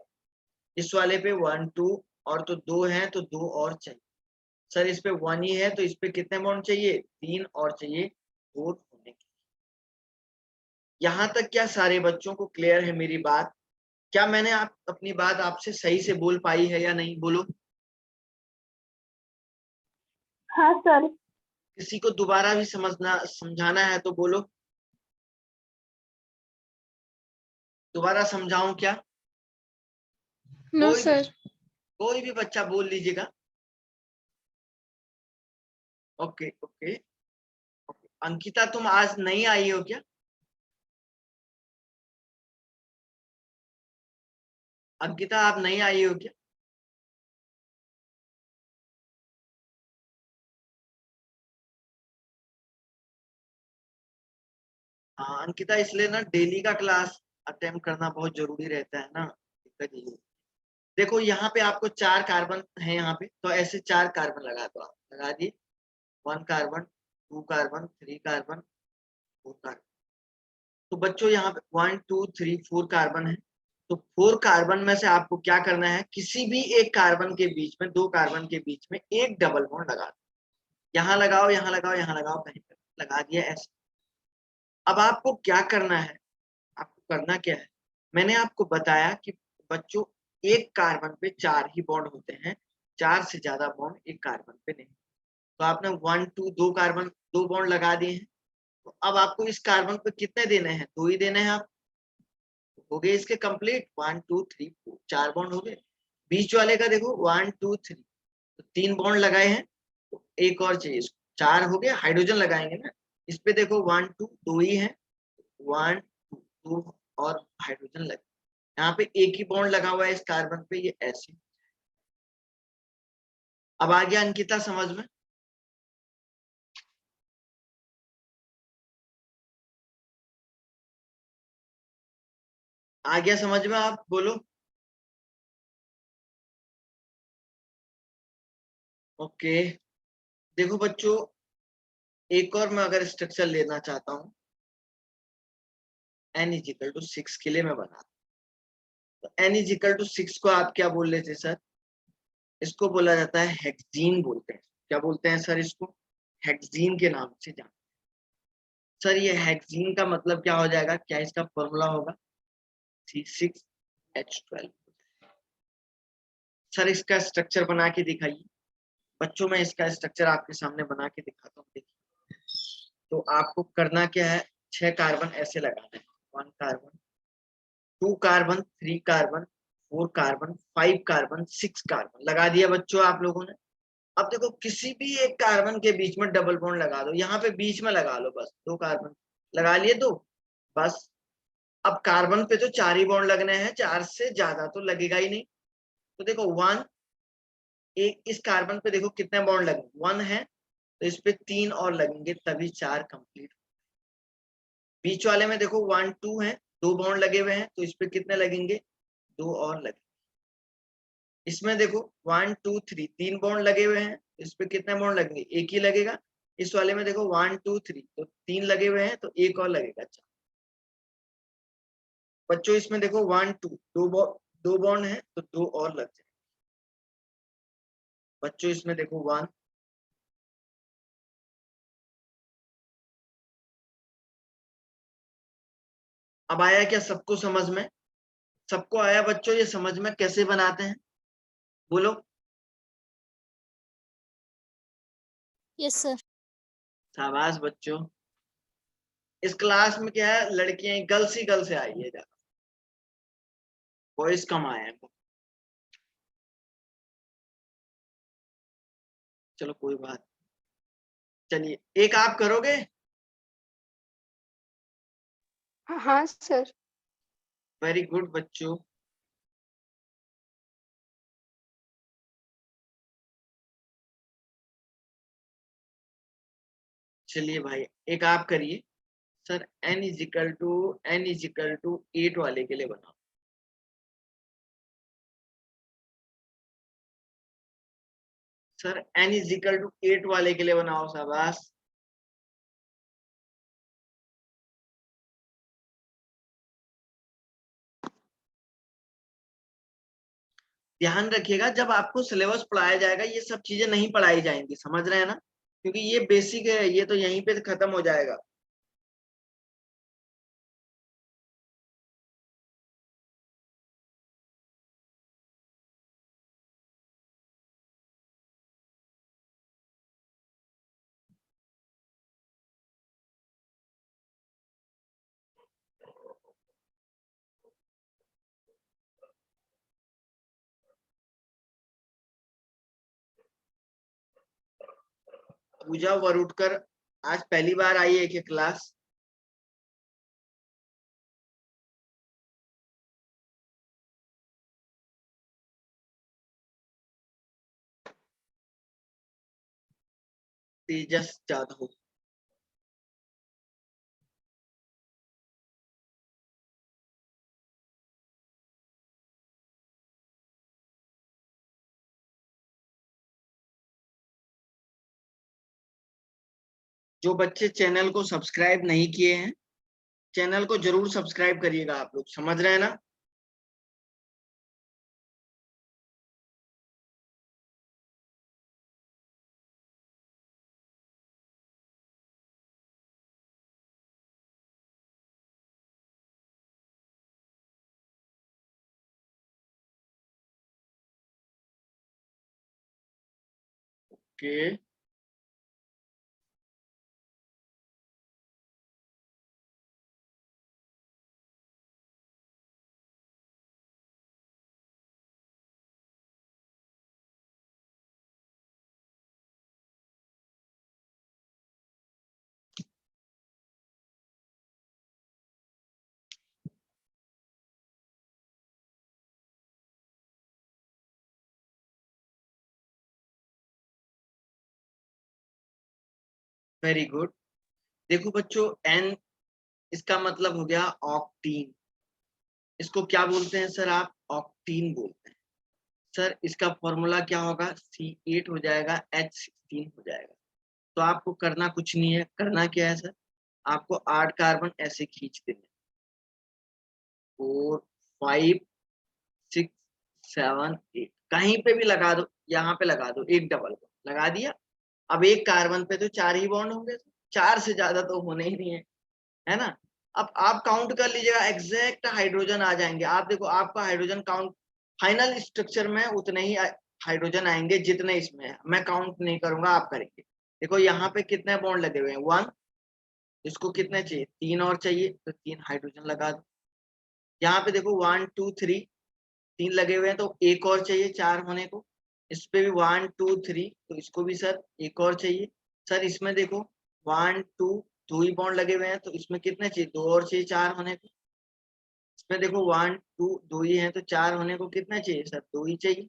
इस वाले पे 1 2 और तो 2 है, तो 2 और चाहिए। सर इस पे 1 ही है, तो इस पे कितने बॉन्ड चाहिए, 3 और चाहिए 4 होने के। यहाँ तक क्या सारे बच्चों को क्लियर है मेरी बात? क्या मैंने आप अपनी बात आपसे सही से बोल पाई है या नहीं, बोलो।
हाँ सर।
किसी को दोबारा भी समझाना है तो बोलो, दोबारा समझाऊं क्या?
नो
कोई
सर।
कोई भी बच्चा बोल लीजिएगा। Okay okay okay. अंकिता तुम आज नहीं आई हो क्या? अंकिता आप नहीं आई हो क्या? हाँ अंकिता, इसलिए ना डेली का क्लास अटेम्प्ट करना बहुत जरूरी रहता है ना, दिक्कत ये है। देखो यहाँ पे आपको 4 कार्बन है, यहाँ पे तो ऐसे 4 कार्बन लगा दो, आप लगा दिए, 1 कार्बन 2 कार्बन 3 कार्बन 4 कार्बन। तो बच्चों यहाँ पे 1 2 3 4 कार्बन है, तो 4 कार्बन में से आपको क्या करना है, किसी भी एक कार्बन के बीच में, 2 कार्बन के बीच में एक डबल बॉन्ड लगा दो। यहाँ लगाओ, यहाँ लगाओ, यहाँ लगाओ, कहीं पर लगा दिया ऐसे। अब आपको क्या करना है, आपको करना क्या है, मैंने आपको बताया कि बच्चों एक कार्बन पे 4 ही बॉन्ड होते हैं, 4 से ज्यादा बॉन्ड एक कार्बन पे नहीं। तो आपने 1 2 2 कार्बन 2 बॉन्ड लगा दिए हैं, तो अब आपको इस कार्बन पे कितने देने हैं, 2 ही देने हैं। आप हो गए इसके कंप्लीट, 1 2 3 4, 4 बॉन्ड हो गए। बीच वाले का देखो 1 2 3, तो 3 बॉन्ड लगाए हैं, तो एक और चाहिए इसको, 4 हो गए, हाइड्रोजन लगाएंगे ना। इस पे देखो 1 2 2 ही है, 1 2 और हाइड्रोजन लगे। यहाँ पे एक ही बॉन्ड लगा हुआ है इस कार्बन पे, ये ऐसे। अब आ गया अंकिता समझ में? आ गया समझ में, आप बोलो। ओके। देखो बच्चों, एक और मैं अगर स्ट्रक्चर लेना चाहता हूँ, n इज इक्वल टू 6 के लिए मैं बना, तो n इज इक्वल टू 6 को आप क्या बोल रहे थे सर? इसको बोला जाता है हेक्सीन बोलते हैं। क्या बोलते हैं सर इसको? हेक्सीन के नाम से जान। सर ये हेक्सीन का मतलब क्या हो जाएगा, क्या इसका फॉर्मूला होगा? C6H12। सर इसका स्ट्रक्चर बना के दिखाइए बच्चों, मैं इसका स्ट्रक्चर आपके सामने बना के दिखाता हूँ, देखिए। तो आपको करना क्या है, 6 कार्बन ऐसे लगाना है, 1 carbon 2 carbon 3 carbon 4 carbon 5 carbon 6 carbon लगा दिया बच्चों आप लोगों ने। अब देखो किसी भी एक कार्बन के बीच में डबल बॉन्ड लगा दो, यहाँ पे बीच में लगा लो, बस 2 कार्बन लगा लिए, 2 बस। अब कार्बन पे तो 4 ही बॉन्ड लगने हैं, 4 से ज्यादा तो लगेगा ही नहीं। तो देखो 1, एक इस कार्बन पे देखो कितने बॉन्ड लगे, 1 है, तो इस पे 3 और लगेंगे, तभी 4 कंप्लीट। बीच वाले में देखो 1 2 है, 2 बॉन्ड लगे हुए हैं, तो इस पे कितने लगेंगे, 2 और लगेंगे। इसमें देखो 1 2 3 3 बॉन्ड लगे हुए हैं, इस पे कितने बॉन्ड लगेंगे, एक ही लगेगा। इस वाले में देखो 1 2 3 तो 3 लगे हुए हैं, तो एक और लगेगा। अच्छा बच्चों इसमें देखो 1 2 दो बॉन्ड है, तो 2 और लग जाए। बच्चों इसमें देखो 1 अब आया क्या सबको समझ में, सबको आया बच्चों ये समझ में कैसे बनाते हैं, बोलो।
Yes sir.
शाबाश बच्चों। इस क्लास में क्या है, लड़कियां गर्ल्स ही गर्ल्स से आई है, ज्यादा बॉयज कम आए हैं। चलो कोई बात, चलिए एक आप करोगे।
हाँ सर।
वेरी गुड बच्चों। चलिए भाई एक आप करिए। सर n = 8 वाले के लिए बनाओ। सर n = 8 वाले के लिए बनाओ, शाबाश। ध्यान रखिएगा जब आपको सिलेबस पढ़ाया जाएगा ये सब चीजें नहीं पढ़ाई जाएंगी, समझ रहे हैं ना, क्योंकि ये बेसिक है, ये तो यहीं पे खत्म हो जाएगा। पूजा वरुटकर आज पहली बार आई है क्या क्लास। तेजस जाधव। जो बच्चे चैनल को सब्सक्राइब नहीं किए हैं चैनल को जरूर सब्सक्राइब करिएगा, आप लोग समझ रहे हैं ना। Okay very good. देखो बच्चों एन इसका मतलब हो गया ऑक्टीन। इसको क्या बोलते हैं सर, आप ऑक्टीन बोलते हैं। सर इसका फॉर्मूला क्या होगा, C8 हो जाएगा, H16 हो जाएगा। तो आपको करना कुछ नहीं है, करना क्या है सर, आपको 8 कार्बन ऐसे खींच देने, 4 5 6 7 8 कहीं पे भी लगा दो, यहाँ पे लगा दो, एक डबल बॉन्ड लगा दिया। अब एक कार्बन पे तो 4 ही बॉन्ड होंगे, 4 से ज्यादा तो होने ही नहीं है ना। अब आप काउंट कर लीजिएगा, एग्जैक्ट हाइड्रोजन आ जाएंगे। आप देखो आपका हाइड्रोजन काउंट फाइनल स्ट्रक्चर में उतने ही हाइड्रोजन आएंगे जितने इसमें है, मैं काउंट नहीं करूंगा, आप करेंगे। देखो यहाँ पे कितने बॉन्ड लगे हुए हैं, 1, इसको कितने चाहिए, 3 और चाहिए, तो 3 हाइड्रोजन लगा दो। यहाँ पे देखो 1 2 3 3 लगे हुए हैं, तो एक और चाहिए 4 होने को। इस पे भी 1 2 3 तो इसको भी सर एक और चाहिए। सर इसमें देखो 1 2 2 ही बॉन्ड लगे हुए हैं, तो इसमें कितने चाहिए, 2 और चाहिए 4 होने को। इसमें देखो 1 2 2 ही है, तो 4 होने को कितने चाहिए सर, 2 ही चाहिए।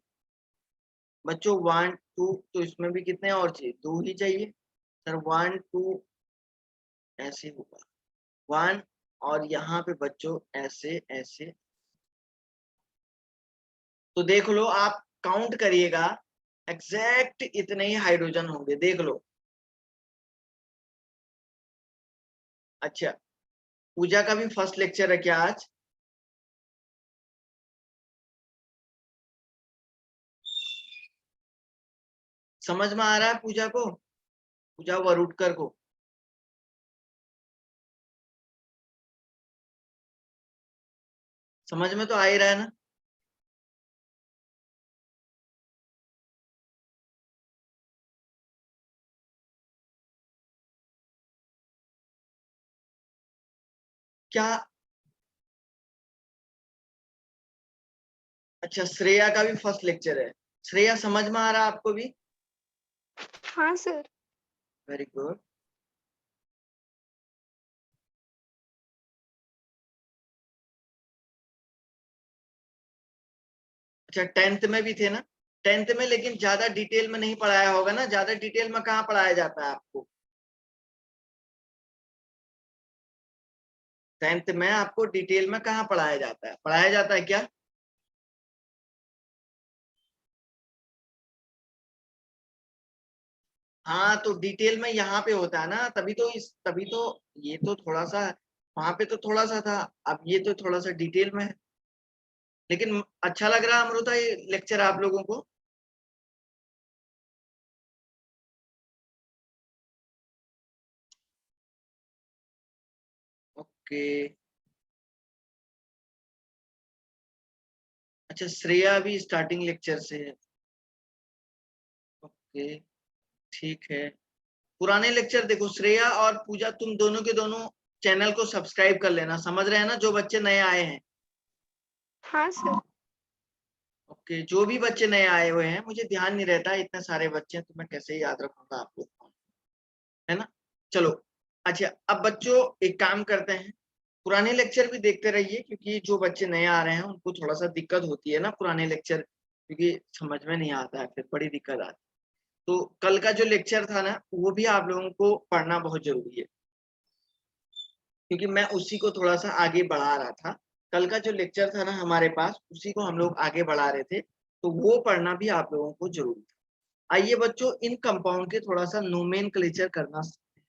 बच्चों 1 2 तो इसमें भी कितने और चाहिए, 2 ही चाहिए। सर 1 2 ऐसे होगा, 1 और यहाँ पे बच्चों ऐसे ऐसे। तो देख लो, आप काउंट करिएगा, एग्जैक्ट इतने ही हाइड्रोजन होंगे, देख लो। अच्छा, पूजा का भी फर्स्ट लेक्चर है क्या आज? समझ में आ रहा है पूजा को, पूजा वरुटकर को? समझ में तो आ ही रहा है ना? क्या? अच्छा, श्रेया का भी फर्स्ट लेक्चर है। श्रेया समझ में आ रहा है आपको भी?
हाँ सर।
Very good. अच्छा, 10th में भी थे ना? 10th में लेकिन ज्यादा डिटेल में नहीं पढ़ाया होगा ना? ज्यादा डिटेल में कहाँ पढ़ाया जाता है आपको? 10th में आपको डिटेल में कहाँ पढ़ाया जाता है? पढ़ाया जाता है क्या? हाँ, तो डिटेल में यहाँ पे होता है ना, तभी तो ये तो थोड़ा सा, वहां पे तो थोड़ा सा था, अब ये तो थोड़ा सा डिटेल में है। लेकिन अच्छा लग रहा है अमृता ये लेक्चर आप लोगों को? ओके। अच्छा, श्रेया भी स्टार्टिंग लेक्चर से है। ओके, ठीक है। पुराने लेक्चर देखो, श्रेया और पूजा तुम दोनों के दोनों चैनल को सब्सक्राइब कर लेना, समझ रहे हैं ना, जो बच्चे नए आए हैं?
हाँ सर।
ओके, जो भी बच्चे नए आए हुए हैं, मुझे ध्यान नहीं रहता इतने सारे बच्चे हैं तो मैं कैसे याद रखूंगा आप लोग को, है ना? चलो। अच्छा, अब बच्चों एक काम करते हैं, पुराने लेक्चर भी देखते रहिए, क्योंकि जो बच्चे नए आ रहे हैं उनको थोड़ा सा दिक्कत होती है ना पुराने लेक्चर, क्योंकि समझ में नहीं आता है, फिर बड़ी दिक्कत आती है। तो कल का जो लेक्चर था ना, वो भी आप लोगों को पढ़ना बहुत जरूरी है, क्योंकि मैं उसी को थोड़ा सा आगे बढ़ा रहा था। कल का जो लेक्चर था ना हमारे पास, उसी को हम लोग आगे बढ़ा रहे थे, तो वो पढ़ना भी आप लोगों को जरूरी था। आइए बच्चों, इन कंपाउंड के थोड़ा सा नोमेनक्लेचर करना।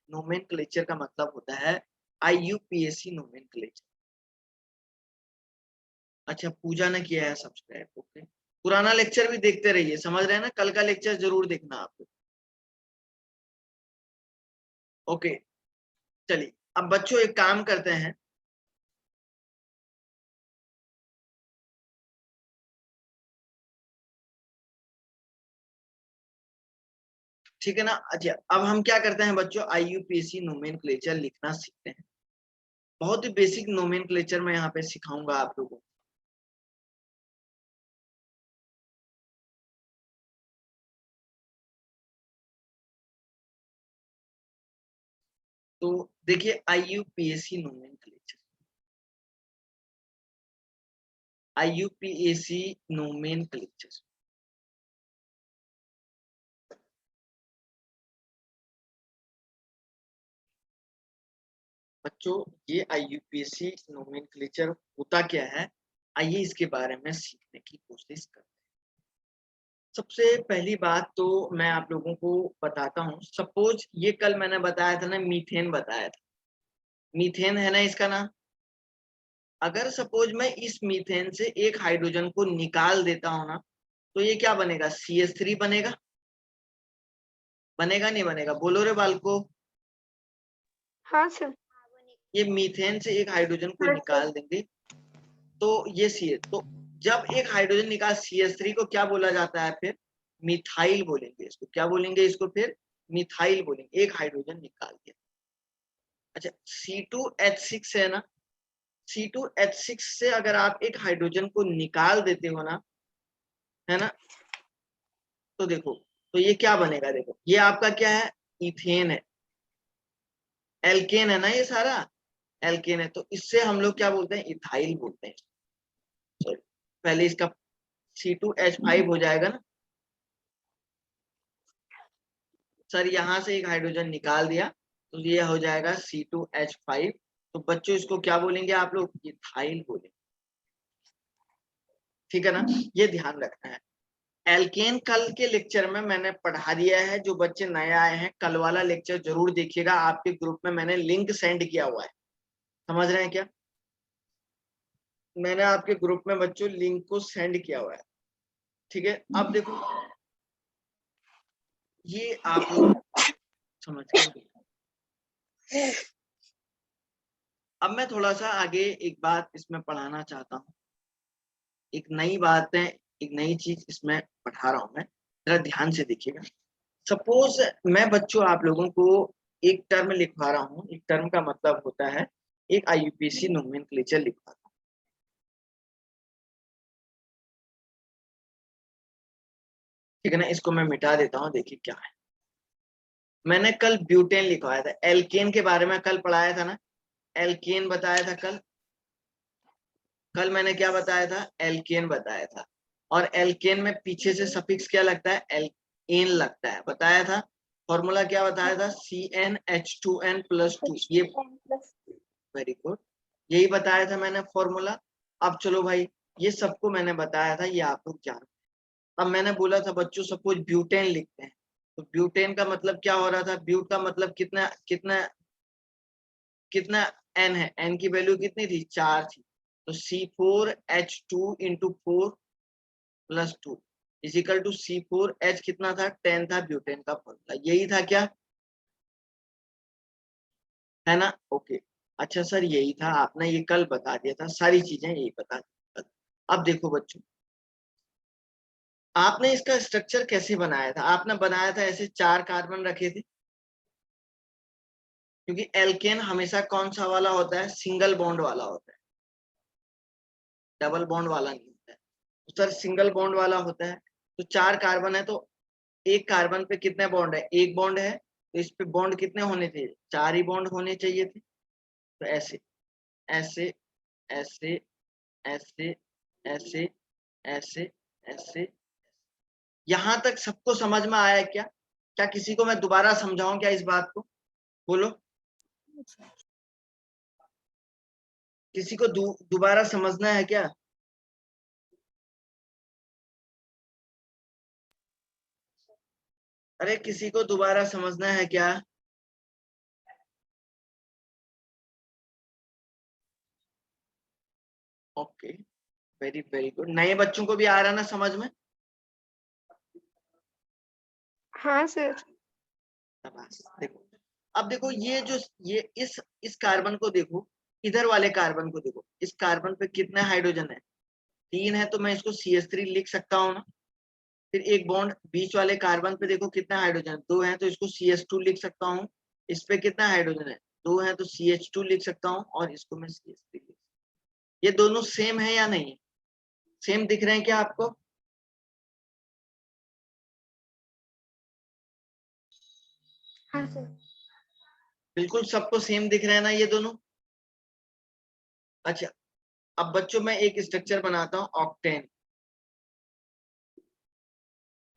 नोमेनक्लेचर का मतलब होता है IUPAC नोमेनक्लेचर। अच्छा, पूजा ने किया है सब्सक्राइब, ओके। पुराना लेक्चर भी देखते रहिए, समझ रहे हैं ना? कल का लेक्चर जरूर देखना आप लोग। ओके, चलिए अब बच्चों एक काम करते हैं। ठीक है ना? अच्छा, अब हम क्या करते हैं बच्चों, IUPAC नोमेनक्लेचर लिखना सीखते हैं। बहुत ही बेसिक नोमेनक्लेचर मैं यहाँ पे सिखाऊंगा आप लोगों को। तो देखिए, IUPAC नोमेनक्लेचर, IUPAC नोमेनक्लेचर। बच्चों, ये IUPAC नोमेनक्लेचर होता क्या है, आइए इसके बारे में सीखने की कोशिश करते हैं। सबसे पहली बात तो मैं आप लोगों को बताता हूँ। सपोज ये कल मैंने बताया था ना, मीथेन बताया था, मीथेन है ना इसका नाम। अगर सपोज मैं इस मीथेन से एक हाइड्रोजन को निकाल देता हूँ ना, तो ये क्या बनेगा? CH3 बनेगा। बनेगा नहीं बनेगा? बोलो रे बालको।
हाँ सर।
ये मीथेन से एक हाइड्रोजन को
हाँ सर।
निकाल देंगे तो ये CH, तो जब एक हाइड्रोजन निकाल CH3 को क्या बोला जाता है फिर? मिथाइल बोलेंगे इसको। क्या बोलेंगे इसको फिर? मिथाइल बोलेंगे। एक हाइड्रोजन निकाल दिया। अच्छा, C2H6 है ना, C2H6 से अगर आप एक हाइड्रोजन को निकाल देते हो ना, है ना, तो देखो, तो ये क्या बनेगा? देखो, ये आपका क्या है? इथेन है, एल्केन है ना ये सारा, एल्केन है। तो इससे हम लोग क्या बोलते हैं? इथाइल बोलते हैं। सॉरी, पहले इसका C2H5 हो जाएगा ना सर, यहाँ से एक हाइड्रोजन निकाल दिया तो ये हो जाएगा C2H5। तो बच्चों इसको क्या बोलेंगे आप लोग? इथाइल बोलेंगे, ठीक है ना, ये ध्यान रखना है। एल्केन कल के लेक्चर में मैंने पढ़ा दिया है, जो बच्चे नए आए हैं कल वाला लेक्चर जरूर देखिएगा, आपके ग्रुप में मैंने लिंक सेंड किया हुआ है, समझ रहे हैं क्या? मैंने आपके ग्रुप में बच्चों लिंक को सेंड किया हुआ है, ठीक है। अब देखो ये आप लोग समझ गए। अब मैं थोड़ा सा आगे एक बात इसमें पढ़ाना चाहता हूँ, एक नई बात है, एक नई चीज इसमें पढ़ा रहा हूं मैं, जरा ध्यान से देखिएगा। सपोज मैं बच्चों आप लोगों को एक टर्म लिखवा रहा हूँ, एक टर्म का मतलब होता है एक आईयूपीएसी नोमेनक्लेचर लिखवा रहा हूँ, ठीक है ना। इसको मैं मिटा देता हूँ, देखिए क्या है। मैंने कल ब्यूटेन लिखवाया था, एल्केन के बारे में कल पढ़ाया था ना, एल्केन बताया था कल। कल मैंने क्या बताया था? एल्केन बताया था। और एल्केन में पीछे से सफिक्स क्या लगता है? एन लगता है, बताया था। फॉर्मूला क्या बताया था? CnH2n+2, ये वेरी गुड, यही बताया था मैंने फॉर्मूला। अब चलो भाई, ये सबको मैंने बताया था, ये आप लोग जानते हैं। अब मैंने बोला था बच्चों सपोज ब्यूटेन लिखते हैं, तो ब्यूटेन का मतलब क्या हो रहा था? ब्यूट का मतलब कितना कितना कितना एन है, एन की वैल्यू कितनी थी? 4 थी। तो C4H2 × 4 + 2 इजिकल टू C4H कितना था? 10 था, ब्यूटेन का फॉर्मूला यही था क्या, है ना? ओके, अच्छा सर यही था, आपने ये कल बता दिया था, सारी चीजें यही बता दी। अब देखो बच्चों, आपने इसका स्ट्रक्चर कैसे बनाया था? आपने बनाया था ऐसे 4 कार्बन रखे थे, क्योंकि एल्केन हमेशा कौन सा वाला होता है? सिंगल बॉन्ड वाला होता है, डबल बॉन्ड वाला नहीं होता है। तो सर सिंगल बॉन्ड वाला होता है, तो 4 कार्बन है, तो एक कार्बन पे कितने बॉन्ड है? एक बॉन्ड है, तो इस पे बॉन्ड कितने होने चाहिए? 4 ही बॉन्ड होने चाहिए थे। तो ऐसे ऐसे ऐसे ऐसे ऐसे ऐसे ऐसे, यहां तक सबको समझ में आया क्या? क्या किसी को मैं दोबारा समझाऊं क्या इस बात को? बोलो, किसी को दोबारा समझना है क्या? अरे किसी को दोबारा समझना है क्या? Okay, very very good. नए बच्चों को भी आ रहा ना समझ में?
हाँ सर।
शाबाश। देखो, अब देखो ये जो ये इस कार्बन को देखो, इधर वाले कार्बन को देखो, इस कार्बन पे कितने हाइड्रोजन है? 3 है, तो मैं इसको CH3 लिख सकता हूँ ना। फिर एक बॉन्ड बीच वाले कार्बन पे देखो कितना हाइड्रोजन? 2 है, तो इसको CH2 लिख सकता हूँ। इस पे कितना हाइड्रोजन है? 2 है, तो CH2 लिख सकता हूँ, और इसको मैं CH3 लिख। ये दोनों सेम है या नहीं? सेम दिख रहे हैं क्या आपको?
हाँ सर।
बिल्कुल सबको सेम दिख रहे हैं ना ये दोनों? अच्छा, अब बच्चों मैं एक स्ट्रक्चर बनाता हूँ, ऑक्टेन।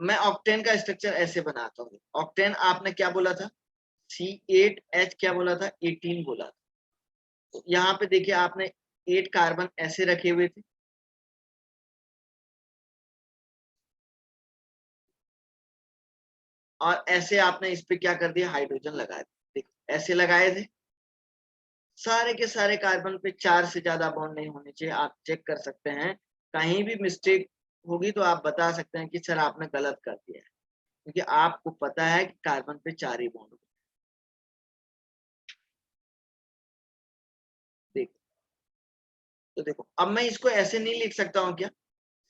मैं ऑक्टेन का स्ट्रक्चर ऐसे बनाता हूँ। ऑक्टेन आपने क्या बोला था? C8H क्या बोला था? 18 बोला था। तो यहाँ पे देखिए आपने 8 कार्बन ऐसे रखे हुए थे, और ऐसे आपने इस पे क्या कर दिया? हाइड्रोजन लगा दिया। देखो ऐसे लगाए थे, सारे के सारे कार्बन पे 4 से ज्यादा बॉन्ड नहीं होने चाहिए। आप चेक कर सकते हैं, कहीं भी मिस्टेक होगी तो आप बता सकते हैं कि सर आपने गलत कर दिया है, क्योंकि आपको पता है कि कार्बन पे 4 ही बॉन्ड। देखो, तो देखो अब मैं इसको ऐसे नहीं लिख सकता हूँ क्या?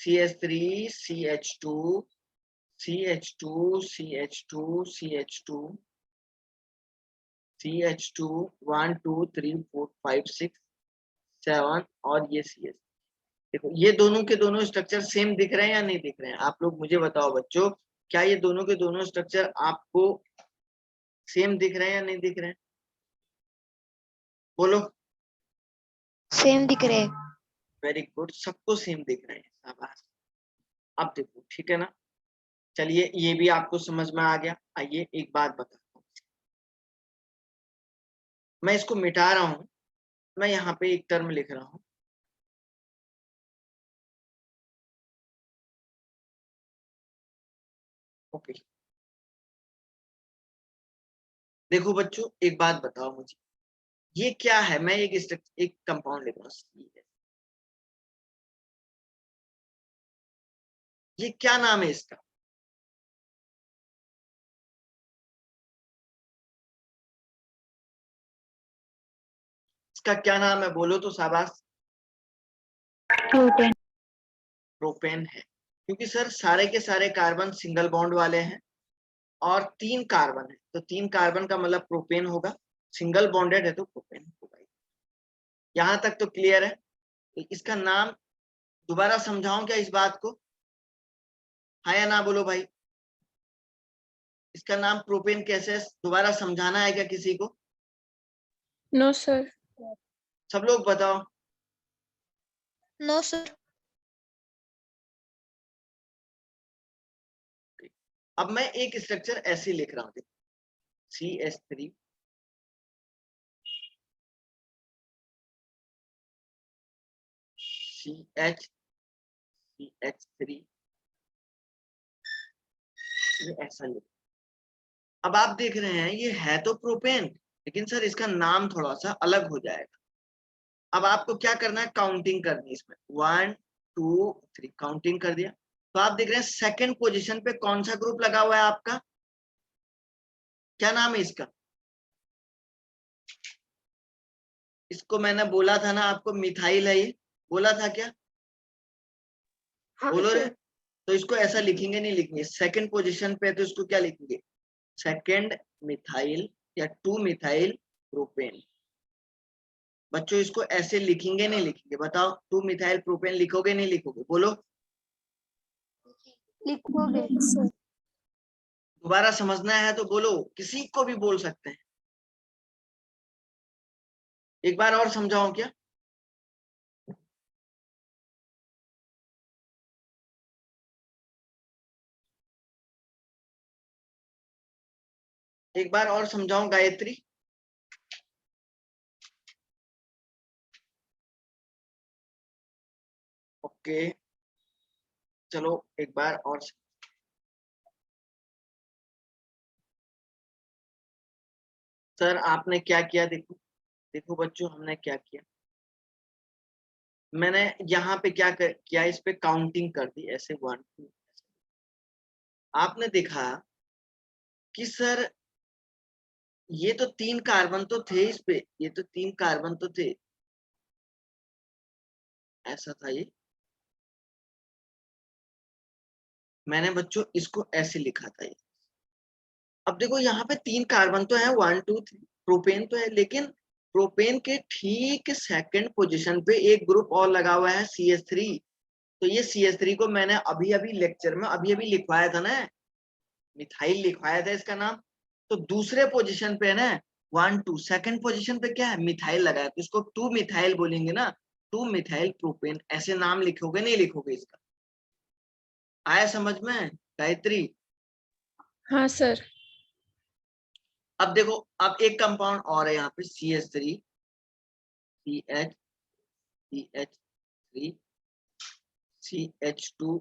CH3 CH2 CH2 CH2 CH2 CH2 1 2 3 4 5 6 7 और ये CH। देखो ये दोनों के दोनों स्ट्रक्चर सेम दिख रहे हैं या नहीं दिख रहे हैं? आप लोग मुझे बताओ बच्चों, क्या ये दोनों के दोनों स्ट्रक्चर आपको सेम दिख रहे हैं या नहीं दिख रहे हैं? बोलो।
सेम दिख रहे।
वेरी गुड, सबको सेम दिख रहे हैं, शाबाश। अब देखो, ठीक है ना, चलिए ये भी आपको समझ में आ गया। आइए एक बात बताता हूँ, मैं इसको मिटा रहा हूँ, मैं यहाँ पे एक टर्म लिख रहा हूं, ओके। देखो बच्चों, एक बात बताओ मुझे, ये क्या है? मैं एक कंपाउंड लिख रहा हूँ, ये क्या नाम है इसका? इसका क्या नाम है? बोलो तो शाबाश।
प्रोपेन।
प्रोपेन है, क्योंकि सर सारे के सारे कार्बन सिंगल बॉन्ड वाले हैं और 3 कार्बन है, तो 3 कार्बन का मतलब प्रोपेन होगा। सिंगल बॉन्डेड है तो प्रोपेन होगा। यहां तक तो क्लियर है। इसका नाम दोबारा समझाऊं क्या इस बात को? हाँ या ना बोलो भाई। इसका नाम प्रोपेन कैसे है, दोबारा समझाना है क्या किसी को?
No sir.
सब लोग बताओ।
No sir.
अब मैं एक स्ट्रक्चर ऐसे लिख रहा हूं, CH3 CH3 ये ऐसा लिख। अब आप देख रहे हैं ये है तो प्रोपेन, लेकिन सर इसका नाम थोड़ा सा अलग हो जाएगा। अब आपको क्या करना है? काउंटिंग करनी है इसमें, 1 2 3 काउंटिंग कर दिया। तो आप देख रहे हैं सेकंड पोजीशन पे कौन सा ग्रुप लगा हुआ है आपका? क्या नाम है इसका? इसको मैंने बोला था ना आपको, मिथाइल है ये, बोला था क्या?
हाँ
बोलो रे।
सर।
तो इसको ऐसा लिखेंगे नहीं, लिखेंगे सेकंड पोजीशन पे, तो इसको क्या लिखेंगे? सेकंड मिथाइल या 2 मिथाइल प्रोपेन। बच्चों इसको ऐसे लिखेंगे नहीं लिखेंगे? बताओ, 2 मिथाइल प्रोपेन लिखोगे नहीं लिखोगे? बोलो।
लिखोगे।
दोबारा समझना है तो बोलो, किसी को भी बोल सकते हैं। एक बार और समझाऊं क्या? एक बार और समझाऊं गायत्री? ओके, चलो एक बार और। सर आपने क्या किया? देखो देखो बच्चों, हमने क्या किया, मैंने यहाँ पे किया, इस पे काउंटिंग कर दी ऐसे 1 2। आपने देखा कि सर ये तो 3 कार्बन तो थे इस पे, ये तो 3 कार्बन तो थे, ऐसा था ये। मैंने बच्चों इसको ऐसे लिखा था ये। अब देखो यहाँ पे 3 कार्बन तो है, 1 2 3, प्रोपेन तो है, लेकिन प्रोपेन के ठीक सेकंड पोजीशन पे एक ग्रुप और लगा हुआ है, CH3। तो ये CH3 को मैंने अभी अभी लेक्चर में अभी अभी लिखवाया था ना, मिथाइल लिखवाया था इसका नाम। तो दूसरे पोजीशन पे है ना 1 2, सेकंड पोजीशन पे क्या है? मिथाइल लगा है, तो इसको 2 मिथाइल बोलेंगे ना, 2 मिथाइल प्रोपेन ऐसे नाम लिखोगे नहीं लिखोगे इसका? आया समझ में गायत्री?
हाँ सर।
अब देखो, अब एक कंपाउंड और है यहाँ पे, CH3 CH3 CH2।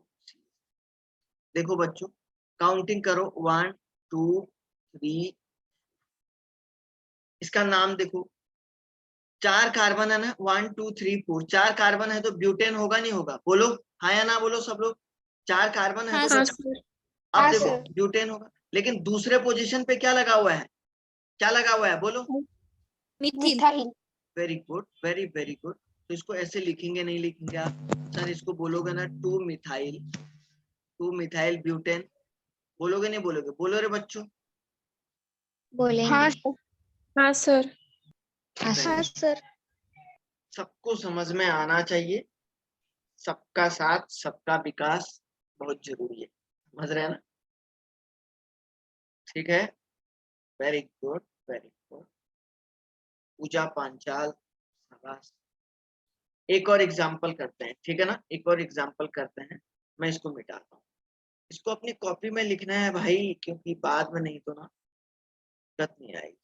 देखो बच्चों, काउंटिंग करो, 1 2 3। इसका नाम देखो, 4 कार्बन है ना, 1 2 3 4, 4 कार्बन है तो ब्यूटेन होगा नहीं होगा? बोलो हाँ या ना बोलो सब लोग। 4 कार्बन है तो
हाँ सर।
अब
हाँ
देखो
सर।
ब्यूटेन होगा, लेकिन दूसरे पोजीशन पे क्या लगा हुआ है? क्या लगा हुआ है बोलो?
Methyl.
Very good, very very good. तो इसको ऐसे लिखेंगे नहीं लिखेंगे आप? सर इसको बोलोगे ना 2 मिथाइल, 2 मिथाइल ब्यूटेन, बोलोगे नहीं बोलोगे? बोलो रे बच्चों।
बोलेंगे।
हाँ सर। हाँ सर।
हाँ सर।
सबको समझ में आना चाहिए, सबका साथ सबका विकास बहुत जरूरी है, समझ रहे हैं ना? ठीक है, वेरी गुड, वेरी गुड। पूजा पांचाल, शाबाश। एक और एग्जाम्पल करते हैं, ठीक है ना? एक और एग्जाम्पल करते हैं, मैं इसको मिटाता हूँ। इसको अपनी कॉपी में लिखना है भाई, क्योंकि बाद में नहीं तो ना दिक्कत नहीं आएगी।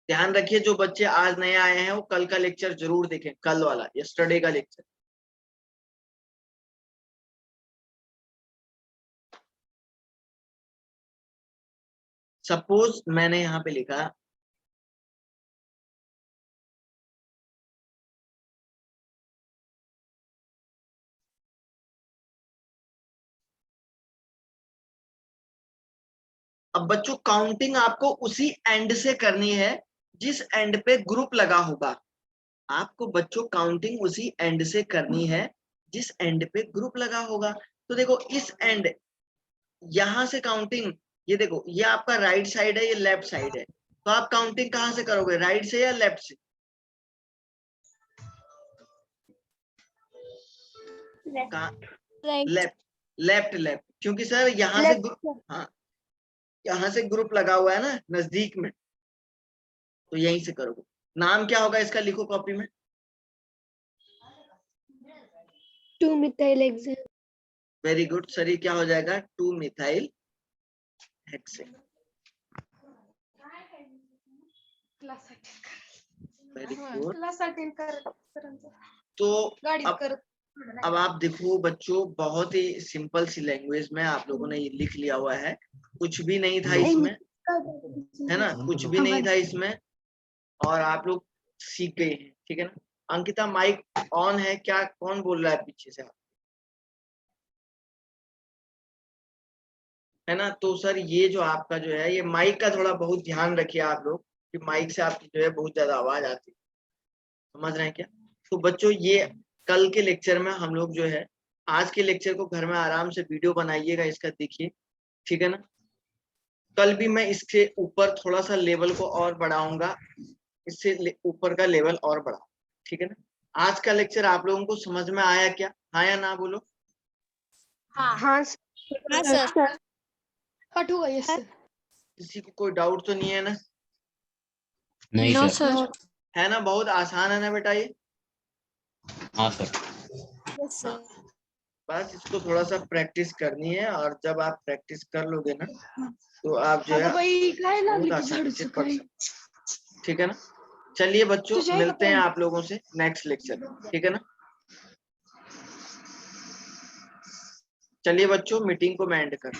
ध्यान रखिए जो बच्चे आज नए आए हैं वो कल का लेक्चर जरूर देखें, कल वाला यस्टरडे का लेक्चर। सपोज मैंने यहाँ पे लिखा अब बच्चों काउंटिंग आपको उसी एंड से करनी है जिस एंड पे ग्रुप लगा होगा। आपको बच्चों काउंटिंग उसी एंड से करनी है जिस एंड पे ग्रुप लगा होगा। तो देखो इस एंड, यहां से काउंटिंग, ये देखो ये आपका राइट साइड है, ये लेफ्ट साइड है, तो आप काउंटिंग कहां से करोगे, राइट से या लेफ्ट से?
राइट।
लेफ्ट, लेफ्ट लेफ्ट, क्योंकि सर यहाँ से ग्रुप, हाँ यहाँ से ग्रुप लगा हुआ है ना नजदीक में, तो यहीं से करोगे। नाम क्या होगा इसका, लिखो कॉपी में।
2 methyl hexane.
Very good sir, ये क्या हो जाएगा, 2 मिथाइल हेक्सेन। Very good. तो अब आप देखो बच्चों, बहुत ही सिंपल सी लैंग्वेज में आप लोगों ने ये लिख लिया हुआ है, कुछ भी नहीं था इसमें, है ना, कुछ भी नहीं था इसमें, और आप लोग सीख गए हैं, ठीक है ना। अंकिता माइक ऑन है क्या, कौन बोल रहा है पीछे से, है ना। तो सर ये जो आपका जो है, ये माइक का थोड़ा बहुत ध्यान रखिए आप लोग, कि माइक से आपकी जो है बहुत ज्यादा आवाज आती है, समझ रहे हैं क्या। तो बच्चों ये कल के लेक्चर में हम लोग जो है, आज के लेक्चर को घर में आराम से वीडियो बनाइएगा इसका, देखिए, ठीक है ना। कल भी मैं इससे ऊपर थोड़ा सा लेवल को और बढ़ाऊंगा, इससे ऊपर का लेवल और बढ़ा, ठीक है ना। आज का लेक्चर आप लोगों को समझ में आया क्या, हाँ या ना बोलो।
हाँ सर।
कट होगा ये सर।
किसी को कोई डाउट तो नहीं है ना?
नहीं
नो
सर।
सर।
है ना, बहुत आसान है ना बेटा ये।
हाँ सर।
हाँ, बस इसको थोड़ा सा प्रैक्टिस करनी है, और जब आप प्रैक्टिस कर लोगे ना तो आप जो है बहुत आसानी से पढ़ सकते, ठीक है ना। चलिए बच्चों, मिलते हैं आप लोगों से नेक्स्ट लेक्चर में, ठीक है ना। चलिए बच्चों, मीटिंग को मैं एंड कर